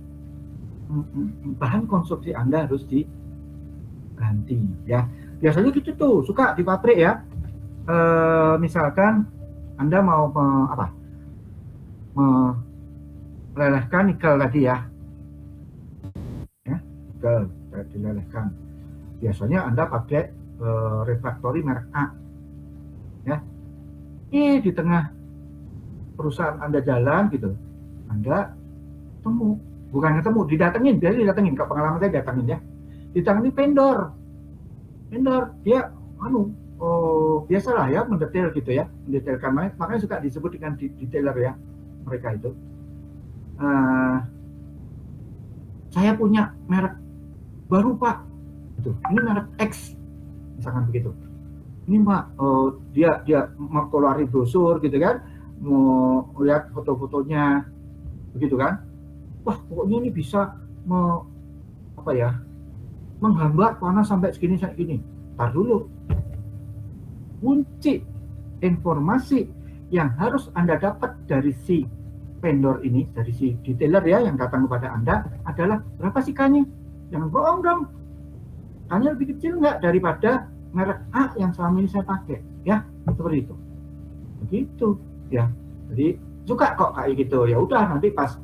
bahan konsumsi Anda harus diganti ya. Biasanya gitu tuh, suka di pabrik ya. Misalkan Anda mau melelehkan nikel tadi ya. Nikel dilelehkan. Biasanya Anda pakai refraktori merek A. Ya. Di tengah perusahaan Anda jalan gitu, Anda didatengin, kalau pengalaman saya datengin ya. Ditangani vendor, dia biasalah ya mendetail gitu ya, mendetailkan, makanya suka disebut dengan detailer ya mereka itu. Saya punya merek baru Pak, gitu. Ini merek X, misalkan begitu. Ini Pak, dia mau keluarin brosur gitu kan, mau lihat foto-fotonya, begitu kan? Wah, pokoknya ini bisa menghambat panas sampai segini. Tar dulu. Kunci informasi yang harus Anda dapat dari si vendor ini, dari si detailer ya yang datang kepada Anda adalah berapa sih K-nya? Jangan bohong dong. K-nya lebih kecil nggak daripada merek A yang selama ini saya pakai, ya seperti itu. Begitu ya. Jadi suka kok kayak gitu. Ya udah, nanti pas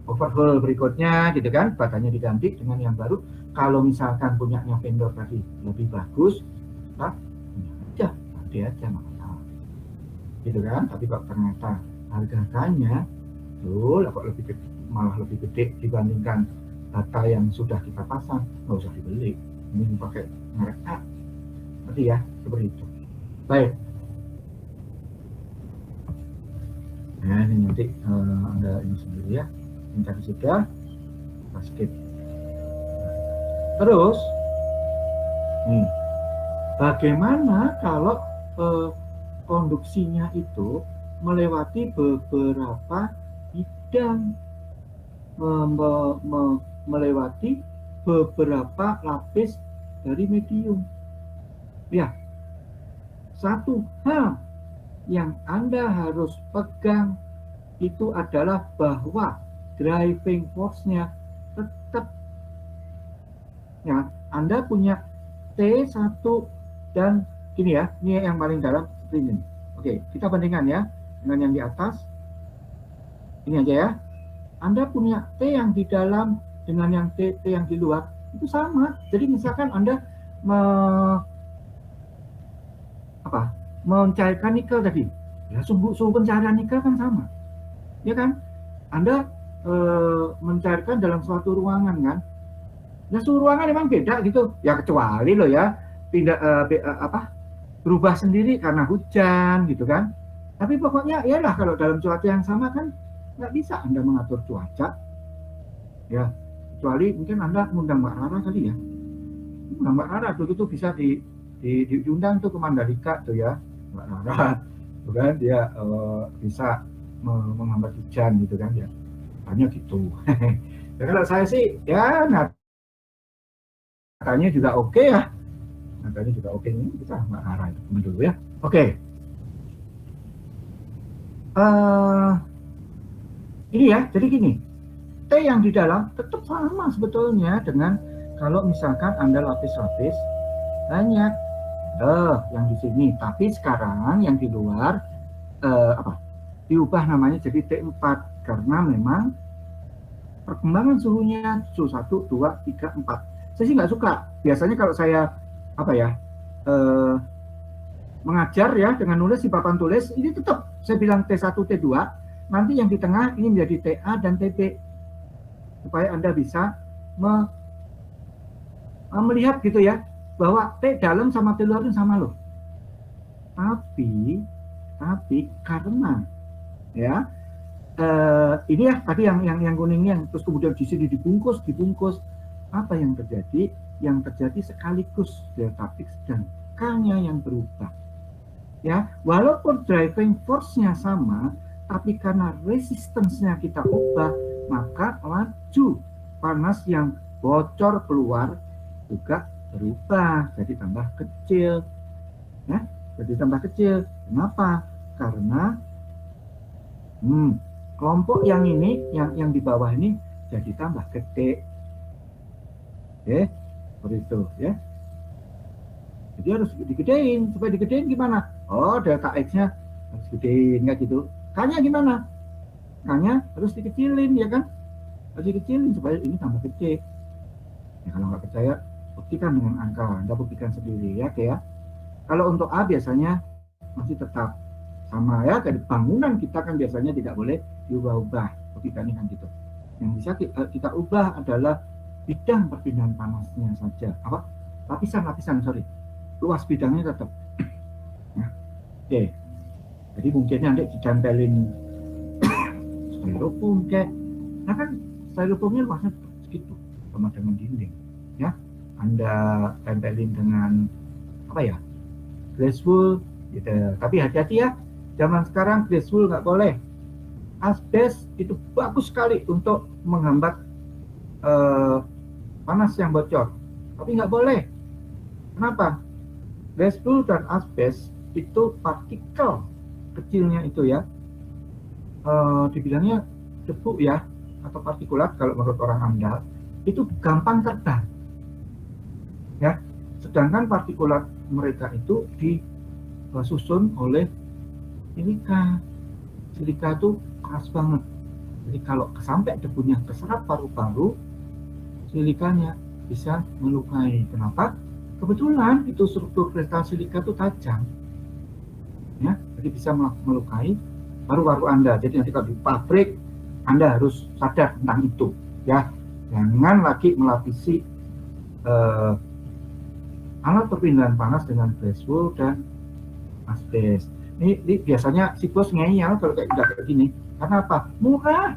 overhaul berikutnya gitu kan, bahannya diganti dengan yang baru. Kalau misalkan punyanya vendor tadi lebih bagus, punya aja nggak masalah, gitu kan. Tapi kalau ternyata harganya malah lebih gede dibandingkan data yang sudah kita pasang, nggak usah dibeli. Ini pakai merek A, berarti ya seperti itu. Baik. Nah, ini nanti Anda ini sendiri ya. Ini tadi sudah, kita skip. Terus, nih, bagaimana kalau konduksinya itu melewati beberapa bidang, melewati beberapa lapis dari medium. Ya, satu hal yang Anda harus pegang itu adalah bahwa driving force-nya tetap ya, Anda punya T1 dan ini ya, ini yang paling dalam seperti ini. Oke, kita bandingkan ya dengan yang di atas. Ini aja ya. Anda punya T yang di dalam dengan yang T yang di luar itu sama. Jadi misalkan Anda mencairkan nikel tadi, ya suhu pencairan nikel kan sama, ya kan? Anda mencairkan dalam suatu ruangan kan, nah suhu ruangan memang beda gitu, ya kecuali loh ya berubah sendiri karena hujan gitu kan. Tapi pokoknya ya lah, kalau dalam cuaca yang sama kan nggak bisa Anda mengatur cuaca, ya kecuali mungkin Anda ngundang Mbak Rara kali ya. Mbak Rara itu bisa diundang tuh ke Mandalika tuh ya, Mbak Rara, tuh kan dia bisa menghambat hujan gitu kan ya, tanya gitu. Ya kalau saya sih ya natanya juga oke ya, natanya juga oke. Ini kita Mbak Rara itu dulu ya. Oke. Ini ya, jadi gini, T yang di dalam tetap sama sebetulnya dengan kalau misalkan Anda lapis-lapis banyak yang di sini, tapi sekarang yang di luar diubah namanya jadi T4 karena memang perkembangan suhunya suhu 1, 2, 3, 4. Saya sih nggak suka. Biasanya kalau saya mengajar ya dengan nulis di papan tulis, ini tetap saya bilang T1, T2, nanti yang di tengah ini menjadi TA dan TB supaya Anda bisa melihat gitu ya, bahwa T dalam sama T luar itu sama loh. Tapi karena ya ini ya tadi yang kuning yang terus kemudian di sini dibungkus, apa yang terjadi? Yang terjadi sekaligus delta X dan K-nya yang berubah. Ya, walaupun driving force-nya sama, tapi karena resistance-nya kita ubah, maka laju panas yang bocor keluar juga berubah jadi tambah kecil. Ya, jadi tambah kecil. Kenapa? Karena kelompok yang ini, yang di bawah ini jadi tambah gede. Oke, seperti itu ya. Jadi harus digedein. Supaya digedein gimana? Oh, delta X-nya harus gedein, nggak gitu. K-nya gimana? K-nya harus dikecilin, ya kan? Harus dikecilin supaya ini tambah gede. Ya, kalau nggak percaya, buktikan dengan angka. Anda buktikan sendiri ya, kayak. Kalau untuk A biasanya masih tetap sama ya. Dari bangunan kita kan biasanya tidak boleh diubah-ubah. Buktikannya kan gitu. Yang bisa kita ubah adalah bidang perpindahan panasnya saja. Apa? Lapisan, sorry. Luas bidangnya tetap. Nah, oke. Jadi mungkin nanti ditempelin styrofoam kayak. Nah kan styrofoamnya luasnya segitu sama dengan dinding. Ya, Anda tempelin dengan apa ya? Glass wool gitu. Tapi hati-hati ya, zaman sekarang glass wool nggak boleh. Asbes itu bagus sekali untuk menghambat panas yang bocor, tapi nggak boleh. Kenapa? Glass wool dan asbes itu partikel kecilnya itu ya, dibilangnya debu ya, atau partikulat kalau menurut orang Anda, itu gampang terbang. Ya, sedangkan partikulat mereka itu disusun oleh silika. Silika itu keras banget. Jadi kalau sampai debunya keserap paru-paru, silikanya bisa melukai. Kenapa? Kebetulan itu struktur kristal silika itu tajam. Ya, jadi bisa melukai paru-paru Anda. Jadi nanti kalau di pabrik Anda harus sadar tentang itu. Ya, jangan lagi melapisi alat perpindahan panas dengan glass wool dan asbes. Ini biasanya si bos ngeyel kalau kayak gini. Karena apa? Murah.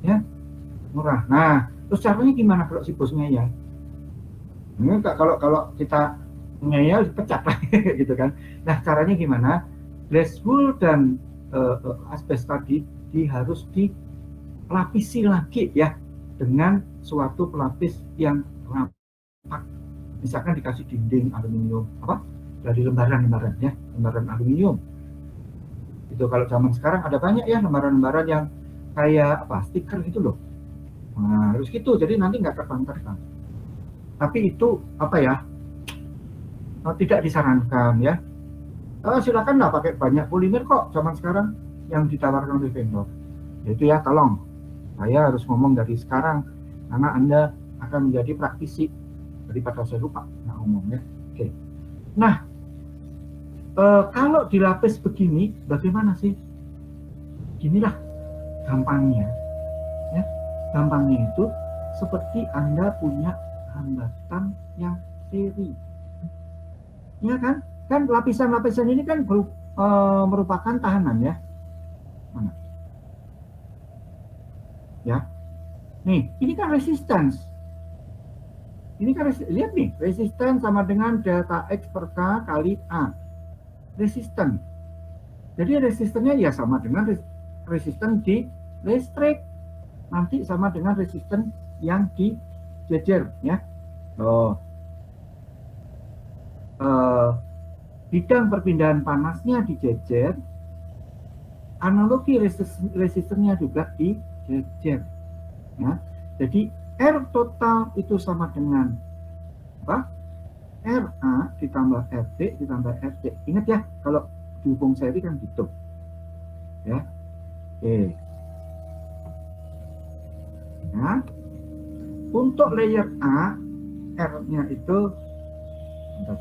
Ya, murah. Nah, terus caranya gimana kalau si bos ngeyel? Ini kalau kita ngeyel dipecat gitu kan. Nah, caranya gimana? Glass wool dan asbes tadi harus dilapisi lagi ya dengan suatu pelapis yang rapat. Misalkan dikasih dinding aluminium dari lembaran ya, lembaran aluminium. Itu kalau zaman sekarang ada banyak ya lembaran-lembaran yang kayak stiker gitu loh. Nah, harus gitu. Jadi nanti nggak terbang-terbang. Tapi itu tidak disarankan ya. Silakanlah pakai banyak polimer kok zaman sekarang yang ditawarkan oleh vendor. Yaitu ya, tolong saya harus ngomong dari sekarang karena Anda akan menjadi praktisi daripada saya lupa ngomongnya. Oke. Nah, kalau dilapis begini, bagaimana sih? Ginilah gampangnya. Ya, gampangnya itu seperti Anda punya hambatan yang seri. Ya kan? Kan lapisan-lapisan ini kan merupakan tahanan ya. Mana? Ya. Nih, ini kan resistance. Ini kan lihat nih, resisten sama dengan delta X per K kali A. Resisten. Jadi resistennya ya sama dengan resisten di listrik. Nanti sama dengan resisten yang di jejer ya. Bidang perpindahan panasnya di jejer, analogi resistennya juga di jejer. Ya. Jadi R total itu sama dengan apa? RA ditambah RT ditambah RT. Ingat ya, kalau dihubung seri kan gitu. Ya. Oke. Nah, untuk layer A, R-nya itu bentar.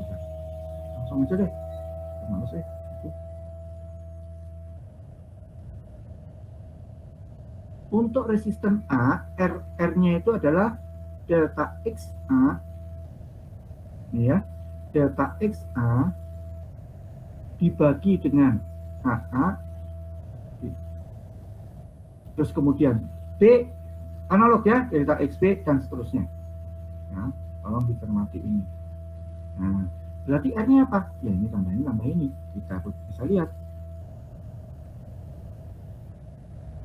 Langsung aja deh. Males ya. Untuk resisten A, R-nya itu adalah delta XA, ya, delta XA dibagi dengan HA, terus kemudian B, analog ya, delta XB dan seterusnya. Nah, tolong dicermati ini. Nah, berarti R-nya apa? Ya ini tambah ini, kita bisa lihat.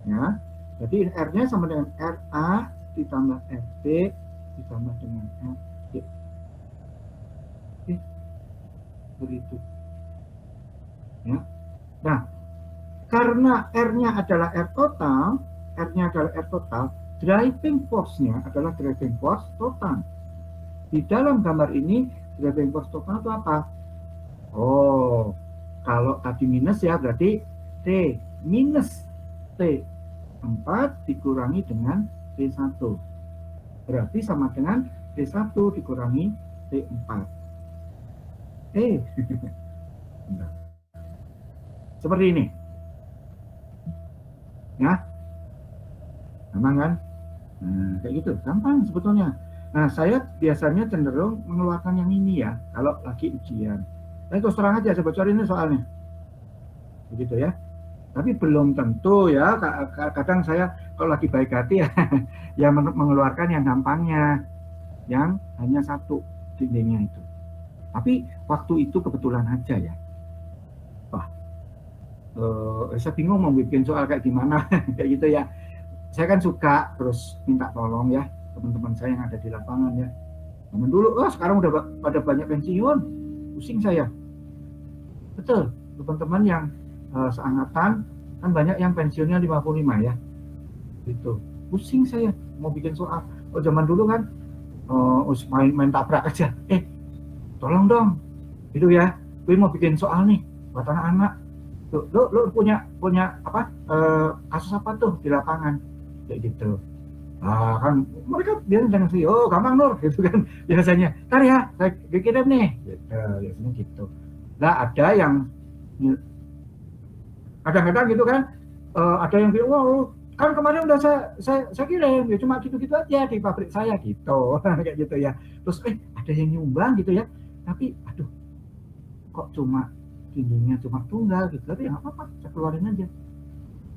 Ya. Jadi R-nya sama dengan RA ditambah RB ditambah dengan RB. Begitu. Ya. Nah, karena R-nya adalah R total, driving force-nya adalah driving force total. Di dalam gambar ini, driving force total itu apa? Oh, kalau tadi minus ya, berarti T minus T4 dikurangi dengan T1. Berarti sama dengan T1 dikurangi T4. Seperti ini. Ya. Gampang kan? Nah, kayak gitu. Gampang sebetulnya. Nah, saya biasanya cenderung mengeluarkan yang ini ya, kalau lagi ujian. Nah, terus terang aja, saya bocorin ini soalnya. Begitu ya. Tapi belum tentu ya, kadang saya kalau lagi baik hati ya, ya mengeluarkan yang gampangnya, yang hanya satu dindingnya itu. Tapi waktu itu kebetulan aja ya. Wah, saya bingung mau bikin soal kayak gimana, kayak gitu ya. Saya kan suka terus minta tolong ya, teman-teman saya yang ada di lapangan ya. Teman dulu, sekarang udah pada banyak pensiun, pusing saya. Betul, teman-teman yang seangkatan kan banyak yang pensiunnya 55 ya. Gitu. Pusing saya mau bikin soal. Oh, zaman dulu kan main tabrak aja. Tolong dong. Itu ya. Gue mau bikin soal nih buat anak-anak. Tuh, lo punya apa? Kasus apa tuh di lapangan? Kayak gitu. Nah, kan mereka bilang dengan sih, oh gampang Nur, gitu kan biasanya. Ntar ya, saya kirim nih. Gitu, biasanya gitu. Nah, ada yang kadang-kadang gitu kan, ada yang bilang, wow, kan kemarin udah saya kirim, ya cuma gitu-gitu aja di pabrik saya gitu, kayak gitu ya. Terus ada yang nyumbang gitu ya, tapi aduh, kok cuma dindingnya cuma tunggal gitu, tapi ya nggak apa-apa, saya keluarin aja,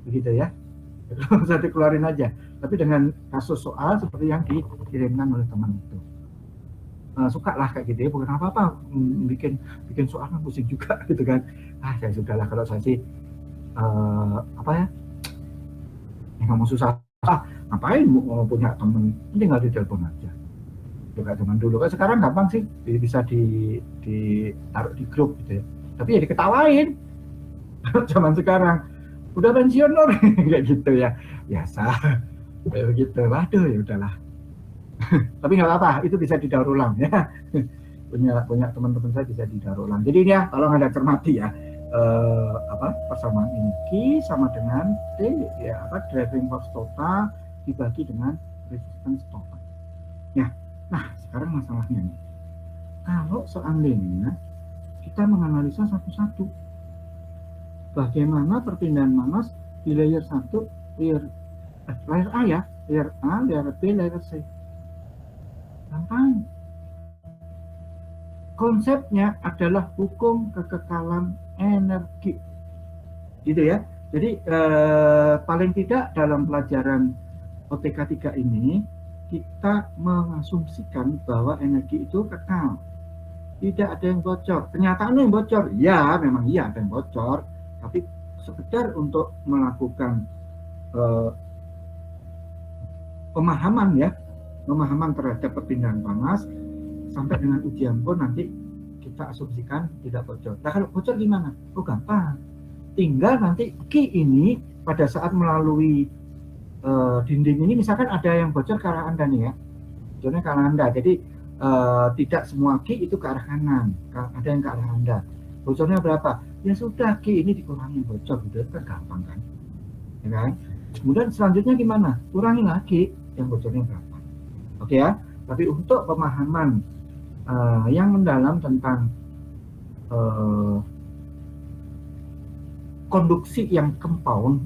begitu ya. Saya keluarin aja, tapi dengan kasus soal seperti yang dikirimkan oleh teman itu. Suka lah kayak gitu ya, bukan apa-apa, bikin soal kan pusing juga gitu kan. Ya sudahlah, kalau saya sih apa ya, nggak mau susah, ngapain mau punya temen, tinggal ditelepon aja. Juga zaman dulu kan, sekarang gampang sih, bisa ditaruh di grup gitu ya. Tapi ya diketawain. Zaman sekarang udah pensiun Nur, kayak gitu ya, biasa kayak begitu. Waduh, ya udahlah. Tapi nggak apa-apa, itu bisa didaur ulang ya. punya teman-teman saya bisa didaur ulang. Jadi ini ya, tolong Anda cermati ya, persamaan ini Q sama dengan T ya, driving force total dibagi dengan resistance total. Ya, nah sekarang masalahnya nih, kalau seandainya kita menganalisa satu-satu, bagaimana perpindahan panas di layer 1, layer A ya, layer A, layer B, layer C. Gampang. Konsepnya adalah hukum kekekalan energi. Gitu ya. Jadi paling tidak dalam pelajaran OTK 3 ini kita mengasumsikan bahwa energi itu kekal. Tidak ada yang bocor. Kenyataannya yang bocor. Ya, memang iya ada yang bocor. Tapi sekedar untuk melakukan pemahaman terhadap perpindahan panas sampai dengan ujian pun nanti kita asumsikan tidak bocor. Nah, kalau bocor gimana? Oh, gampang. Tinggal nanti Q ini pada saat melalui dinding ini, misalkan ada yang bocor ke arah Anda nih ya. Bocornya ke arah Anda. Jadi tidak semua Q itu ke arah kanan. Ada yang ke arah Anda. Bocornya berapa? Ya sudah, Q ini dikurangi bocor, gitu kan gampang kan? Ya kan? Kemudian selanjutnya gimana? Kurangi lagi yang bocornya berapa. Oke ya? Tapi untuk pemahaman yang mendalam tentang konduksi yang compound,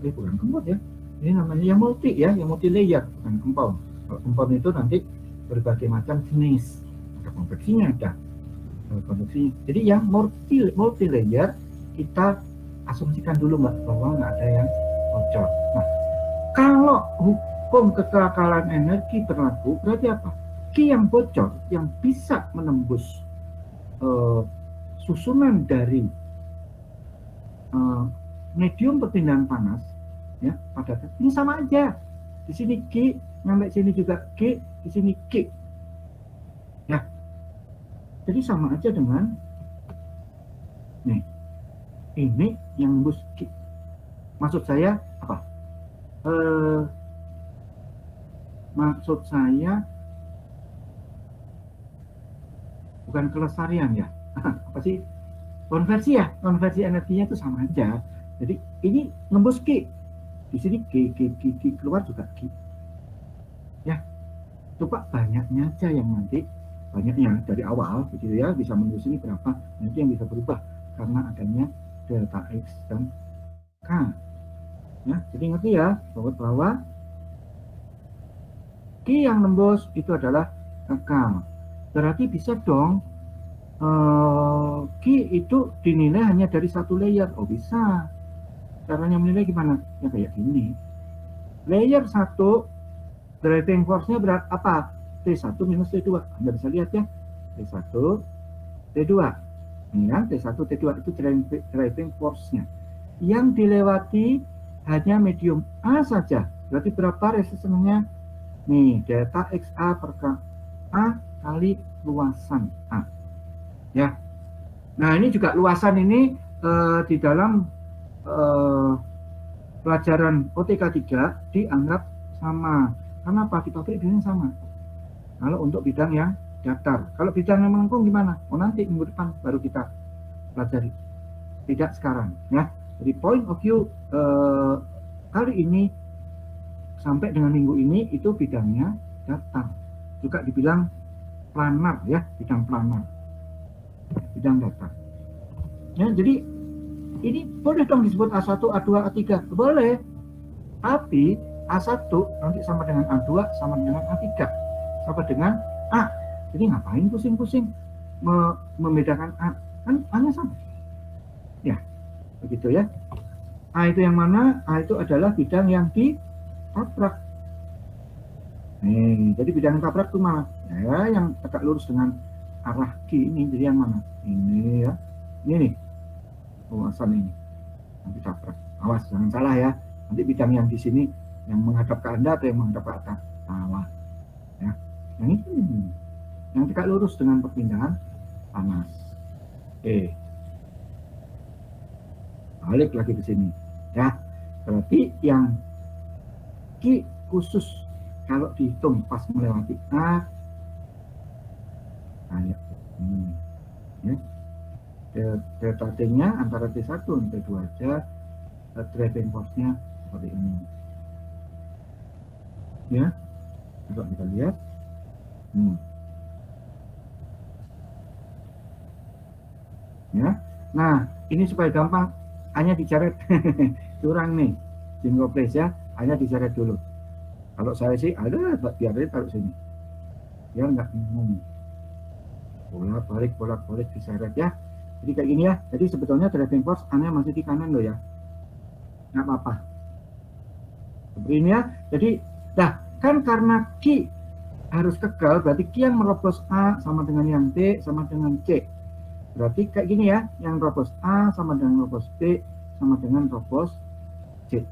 bukan compound ya, ini namanya yang multi ya, yang multi layer, bukan compound. Kalau compound itu nanti berbagai macam jenis, ada konveksinya, ada konduksinya. Jadi yang multi layer kita asumsikan dulu Mbak, bahwa nggak ada yang bocor. Nah, kalau hukum kekekalan energi berlaku, berarti apa? Q yang bocor yang bisa menembus susunan dari medium perpindahan panas ya, pada ini sama aja. Di sini Q, sampai sini juga Q, di sini Q. Ya. Jadi sama aja dengan Nih, ini yang nembus Q. Maksud saya apa? Maksud saya bukan kelestarian ya. Apa sih? Konversi ya. Konversi energinya itu sama aja. Jadi ini nembus Q. Di sini G keluar juga Q. Ya. Coba banyaknya aja yang nanti, banyaknya dari awal gitu ya, bisa menembus ini berapa, nanti yang bisa berubah karena adanya delta X dan K. Ya, jadi ngerti ya bahwa Q yang nembus itu adalah K. Berarti bisa dong Q itu dinilai hanya dari satu layer. Oh bisa. Caranya menilai gimana? Ya kayak gini. Layer 1 driving force-nya berat apa? T1 minus T2. Anda bisa lihat ya. T1, T2. Ini kan T1, T2 itu driving force-nya. Yang dilewati hanya medium A saja. Berarti berapa resistansinya? Nih, delta XA per A kali luasan A. Ya. Nah, ini juga luasan ini di dalam pelajaran OTK 3 dianggap sama. Kenapa? Di pabrik biasanya sama. Kalau untuk bidang yang datar. Kalau bidang yang melengkung gimana? Oh nanti minggu depan baru kita pelajari. Tidak sekarang. Ya. Jadi point of view kali ini sampai dengan minggu ini itu bidangnya datar. Juga dibilang planar ya, bidang planar. Bidang datar. Ya, jadi ini boleh dong disebut A1, A2, A3. Boleh. Tapi A1 nanti sama dengan A2 sama dengan A3 sama dengan A. Jadi ngapain pusing-pusing membedakan A? Kan A-nya sama. Ya, begitu ya. A itu yang mana? A itu adalah bidang yang ditabrak. Nih, jadi bidang yang tabrak itu mana? Ya, yang tegak lurus dengan arah Q ini. Jadi yang mana? Ini ya. Ini nih. Luasan ini. Yang ditabrak. Awas, jangan salah ya. Nanti bidang yang di sini yang menghadap ke Anda atau yang menghadap ke atas? Salah. Ya. Yang ini. Yang tegak lurus dengan perpindahan panas. Oke. Balik lagi ke sini. Ya. Berarti yang Q khusus kalau dihitung pas melewati A kayak ini. Ya. Delta T-nya antara T1 dan T2 aja, driving force-nya seperti ini. Ya, coba kita lihat. Ya, nah ini supaya gampang, hanya dicoret. Curang nih, jingle place ya, hanya dicoret dulu. Kalau saya sih ada, biarin taruh sini, biar nggak bingung. Bolak-balik diseret ya. Jadi kayak gini ya. Jadi sebetulnya driving force A-nya masih di kanan loh ya. Nggak apa-apa. Seperti ini ya. Jadi, kan karena Q harus kekal, berarti Q yang merobos A sama dengan yang T sama dengan C. Berarti kayak gini ya. Yang merobos A sama dengan merobos B sama dengan merobos C.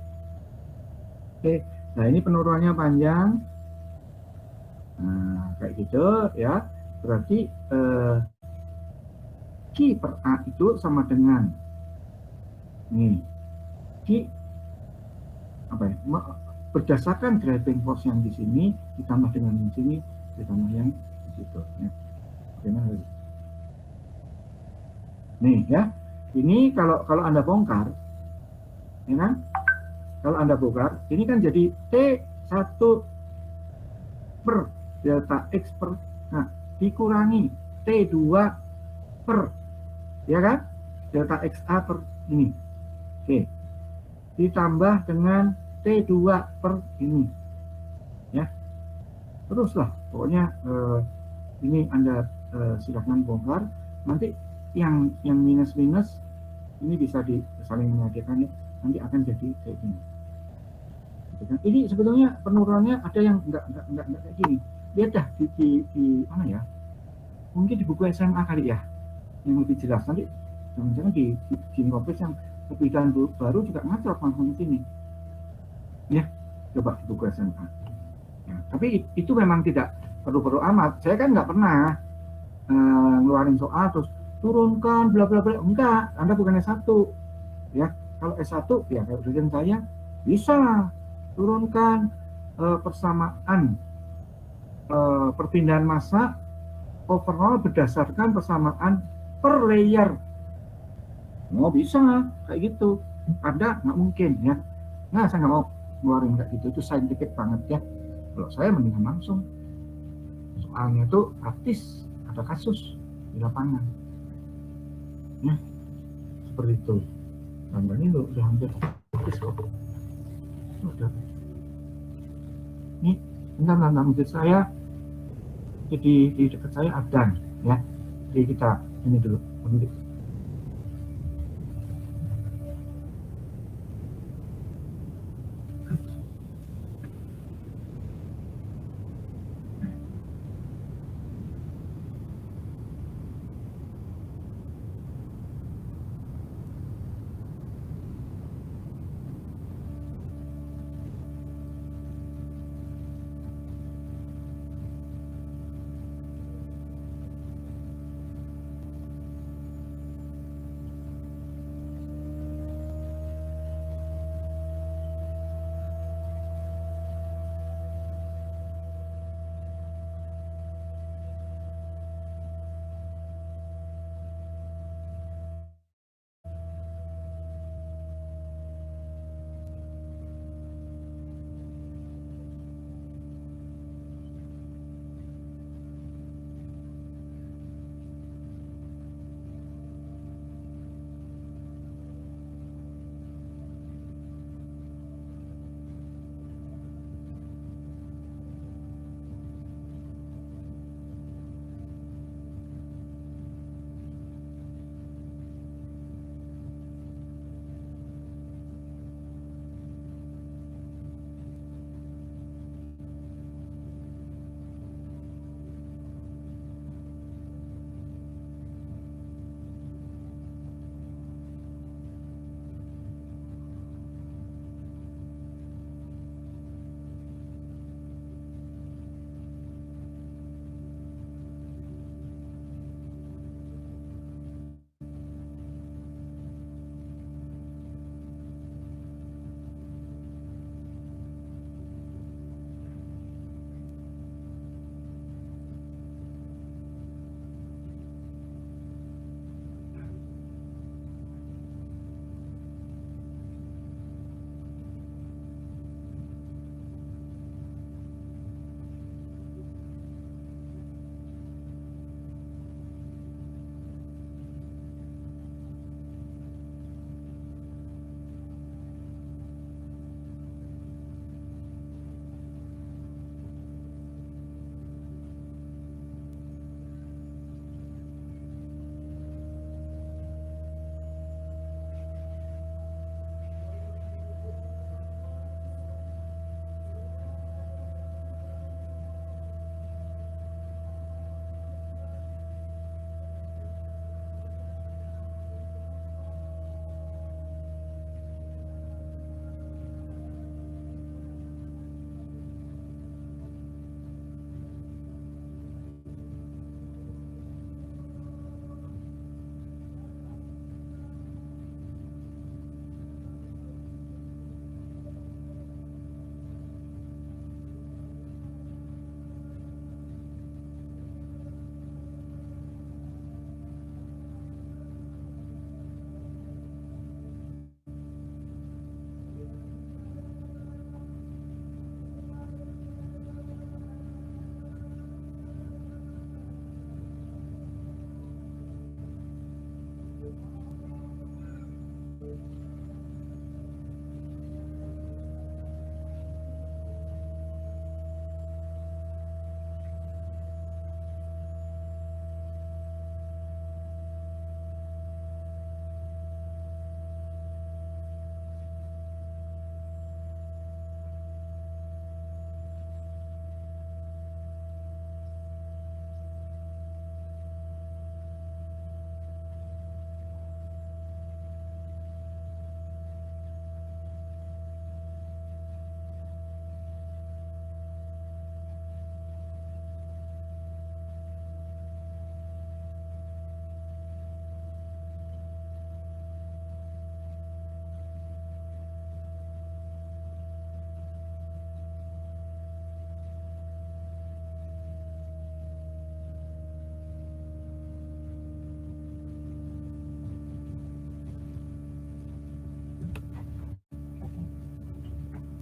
Oke. Nah ini penurunannya panjang. Nah kayak gitu ya. Berarti Q per A itu sama dengan nih Q apa ya, berdasarkan driving force yang di sini ditambah dengan di sini ditambah yang di situ ya. Bagaimana lagi? Nih ya, ini kalau Anda bongkar ya kan, kalau Anda bongkar ini kan jadi T1 per delta X per, nah dikurangi T2 per, ya kan, delta XA per ini. Oke, ditambah dengan T2 per ini ya, teruslah pokoknya ini Anda silakan bongkar. Nanti yang minus-minus ini bisa saling mengajarkan ya, nanti akan jadi kayak gini. Ini sebetulnya penurunannya ada yang enggak kayak gini. Lihat dah di mana ya, mungkin di buku SMA kali ya yang lebih jelas. Nanti jangan-jangan di Kompres yang kebijakan baru juga ngatur langsung di sini ya, coba di buku SMA ya. Tapi itu memang tidak perlu amat. Saya kan nggak pernah ngeluarin soal terus turunkan bla bla bla. Enggak, Anda bukan S1. Ya, kalau S1 ya kayak dosen saya bisa turunkan persamaan perpindahan massa overall berdasarkan persamaan per layer. Oh bisa kayak gitu. Anda nggak mungkin ya. Nah saya nggak mau ngeluarin kayak gitu, itu scientific banget ya. Kalau saya mendingan langsung. Soalnya itu praktis, ada kasus di lapangan. Ya, seperti itu. Dan ini udah hampir praktis kok. Udah. Ini bentar masjid saya, jadi di dekat saya adan ya. Jadi kita ini dulu berhenti.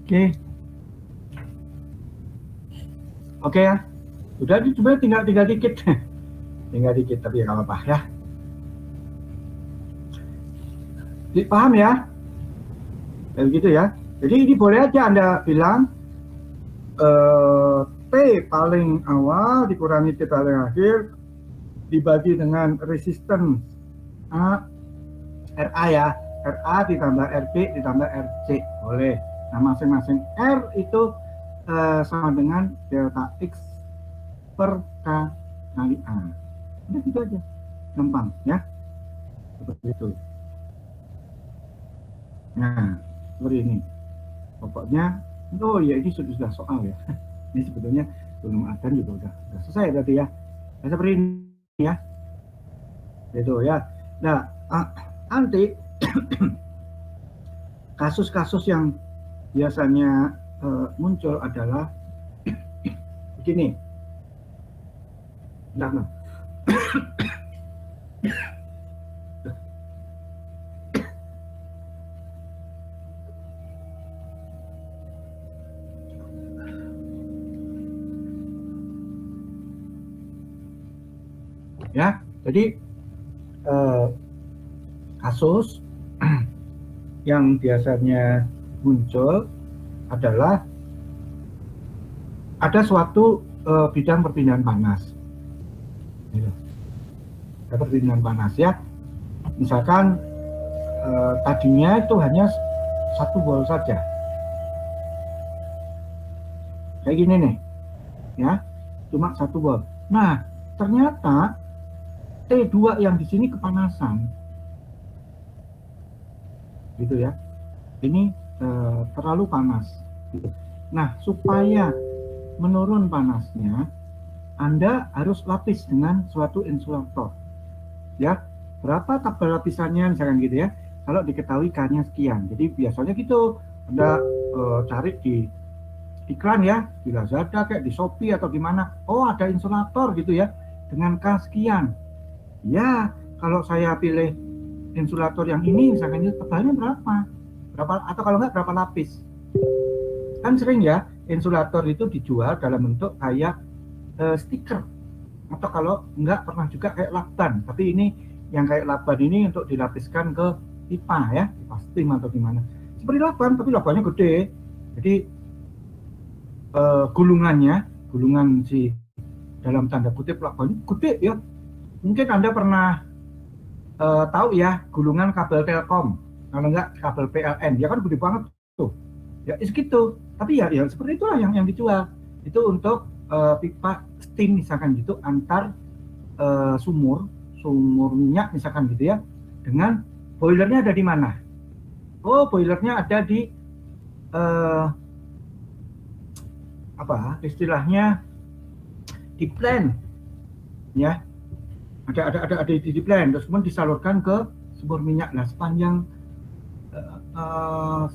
Oke. Oke ya. Udah sebenarnya tinggal dikit. Tinggal dikit tapi ya nggak apa-apa ya. Paham ya? Kayak gitu ya. Jadi ini boleh aja Anda bilang T paling awal dikurangi T paling akhir dibagi dengan resistance RA ya. RA ditambah RB ditambah RC. Boleh. Nah masing-masing R itu sama dengan delta X per K kali A. Udah gitu aja. Gampang ya. Seperti itu. Nah, seperti ini. Pokoknya, oh ya ini sudah soal ya. Ini sebetulnya belum ada juga udah selesai berarti ya. Nah, seperti ini ya. Itu ya. Nah, nanti kasus-kasus yang biasanya muncul adalah begini. Nah. Ya, jadi kasus yang biasanya muncul adalah ada suatu bidang perpindahan panas. Ada perpindahan panas ya. Misalkan tadinya itu hanya 1 volt saja. Kayak gini nih, ya, cuma 1 volt. Nah, ternyata T2 yang di sini kepanasan, gitu ya. Ini terlalu panas. Nah, supaya menurun panasnya, Anda harus lapis dengan suatu insulator. Ya, berapa tabel lapisannya, misalkan gitu ya. Kalau diketahui K-nya sekian. Jadi biasanya gitu, Anda cari di iklan ya, di Lazada kayak di Shopee atau gimana. Oh, ada insulator gitu ya, dengan K sekian. Ya, kalau saya pilih insulator yang ini, misalkan tebalnya berapa atau kalau nggak berapa lapis. Kan sering ya, insulator itu dijual dalam bentuk kayak stiker. Atau kalau nggak pernah juga kayak lakban. Tapi ini, yang kayak lakban ini untuk dilapiskan ke pipa ya, pipa steam atau gimana. Seperti lakban, tapi lakbannya gede. Jadi, gulungan si dalam tanda kutip lakbannya gede ya. Mungkin Anda pernah tahu ya gulungan kabel Telkom, kalau nggak kabel PLN, ya kan gede banget tuh. Ya segitu. Tapi ya seperti itulah yang dijual. Itu untuk pipa steam misalkan gitu antar sumur minyak misalkan gitu ya. Dengan boilernya ada di mana? Oh, boilernya ada di istilahnya di plant ya. Ada di plan, terus kemudian disalurkan ke sumur minyak. Nah, sepanjang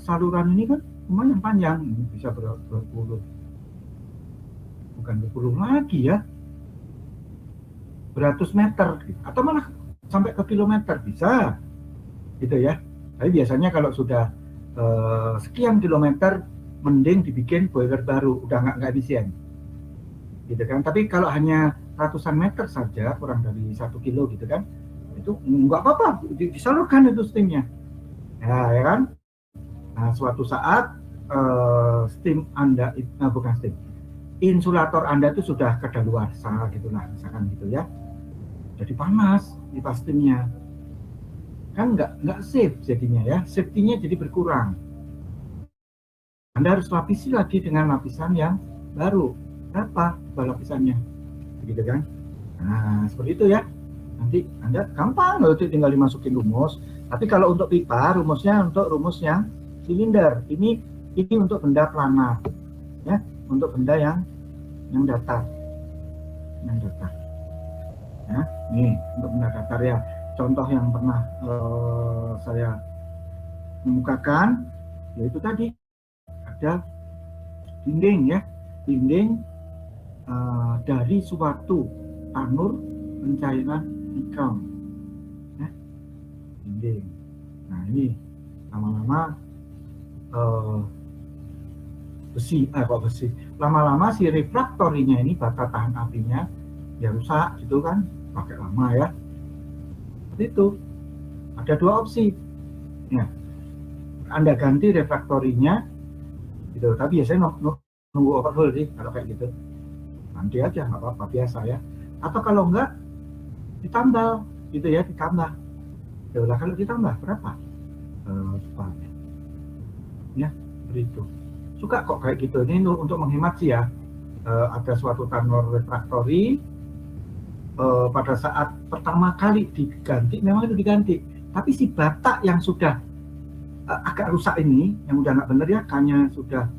saluran ini kan lumayan panjang, bisa berpuluh, bukan berpuluh lagi ya, beratus meter, atau malah sampai ke kilometer bisa, gitu ya. Tapi biasanya kalau sudah sekian kilometer, mending dibikin boiler baru, udah nggak efisien, gitu kan. Tapi kalau hanya ratusan meter saja, kurang dari 1 kilo gitu kan, itu nggak apa-apa, disalurkan itu steamnya. Ya kan? Nah, suatu saat steam Anda, bukan steam, insulator Anda itu sudah kadaluarsa gitu lah, misalkan gitu ya. Jadi panas di steamnya. Kan nggak safe jadinya ya, safety-nya jadi berkurang. Anda harus lapisi lagi dengan lapisan yang baru. Berapa lapisannya? Gitu kan. Nah, seperti itu ya. Nanti Anda gampang loh, tinggal dimasukin rumus. Tapi kalau untuk pipa, rumusnya untuk rumus yang silinder. Ini untuk benda planar. Ya, untuk benda yang datar. Yang datar. Ya, nih untuk benda datar ya. Contoh yang pernah saya kemukakan yaitu tadi ada dinding ya. Dinding dari suatu tanur pencairan nikel, ya, dinding. Nah ini lama-lama besi. Lama-lama si refraktorinya ini, bata tahan apinya ya rusak gitu kan, pakai lama ya. Seperti itu. Ada dua opsi. Ya. Anda ganti refraktorinya gitu, tapi biasanya nunggu overhaul sih kalau kayak gitu. Nanti aja nggak apa-apa, biasa ya. Atau kalau enggak ditambal gitu ya, ditambah. Ya udah, kalau ditambah berapa? Ya, begitu. Suka kok kayak gitu. Ini untuk menghemat sih ya. Ada suatu tanor refraktori pada saat pertama kali diganti, memang itu diganti. Tapi si bata yang sudah agak rusak ini, yang udah nggak bener ya, kannya sudah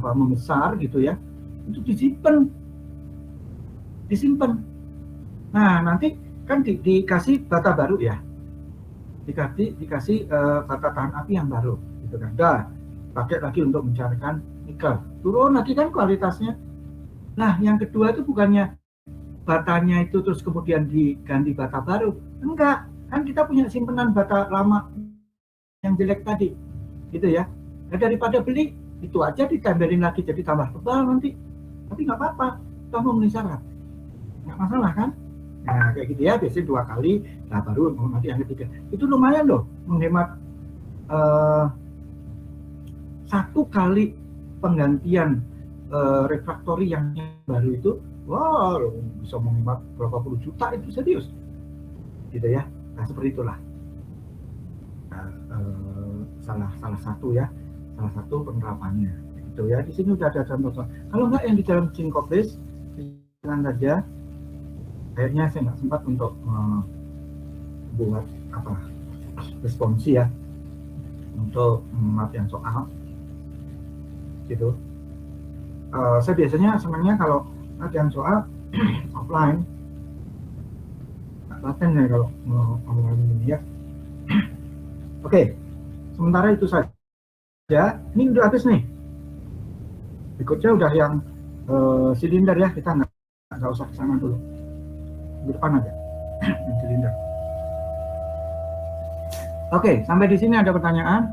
membesar gitu ya, itu disimpan. Nah nanti kan dikasih bata baru ya, dikasih bata tahan api yang baru gitu kan, pakai lagi untuk mencarikan nikel, turun lagi kan kualitasnya. Nah yang kedua itu bukannya batanya itu terus kemudian diganti bata baru, enggak, kan kita punya simpenan bata lama yang jelek tadi gitu ya. Nah, daripada beli itu aja ditempelin lagi jadi tambah tebal nanti, tapi nggak apa-apa, toh memenuhi syarat, nggak masalah kan. Nah kayak gitu ya, biasanya 2 kali, nah baru nanti yang ketiga. Itu lumayan loh, menghemat 1 kali penggantian refraktori yang baru itu, wow, bisa menghemat berapa puluh juta, itu serius gitu ya. Nah seperti itulah salah satu penerapannya gitu ya. Di sini udah ada contoh. Kalau enggak yang di dalam Syncopis, silakan saja. Kayaknya saya nggak sempat untuk buat responsi ya untuk latihan soal gitu. Saya biasanya senangnya kalau latihan soal offline, laten ya kalau mau online ini ya. Oke, sementara itu saja. Ini udah habis nih. Berikutnya udah yang silinder ya, kita nggak usah ke sana dulu. Di depan aja yang silinder. Oke, sampai di sini ada pertanyaan?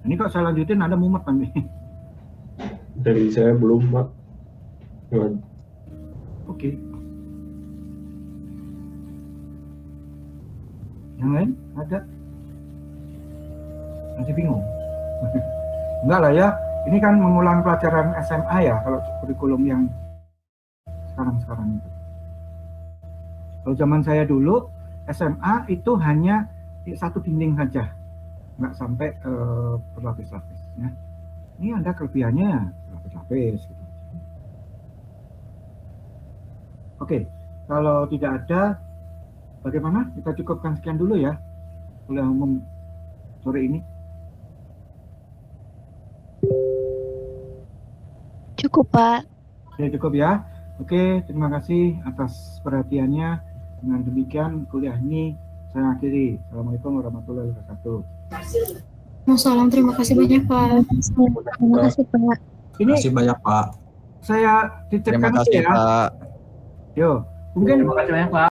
Ini kok saya lanjutin ada mumet kan nih? Dari saya belum, Pak. Oke. Yang lain ada? Masih bingung? Enggak lah ya, ini kan mengulang pelajaran SMA ya, kalau kurikulum yang sekarang itu. Kalau zaman saya dulu, SMA itu hanya 1 dinding saja, nggak sampai berlapis-lapis. Ya. Ini ada kelebihannya, berlapis-lapis. Gitu. Oke, kalau tidak ada, bagaimana? Kita cukupkan sekian dulu ya, kuliah umum sore ini. Cukup, Pak. Oke, cukup ya. Oke, terima kasih atas perhatiannya. Dengan demikian, kuliah ini saya akhiri. Assalamualaikum warahmatullahi wabarakatuh. Salam, terima kasih banyak, Pak. Terima kasih, Pak. Ini Terima kasih banyak, Pak. saya titipkan Terima kasih, ya. Pak. Yo, mungkin Terima kasih banyak Pak.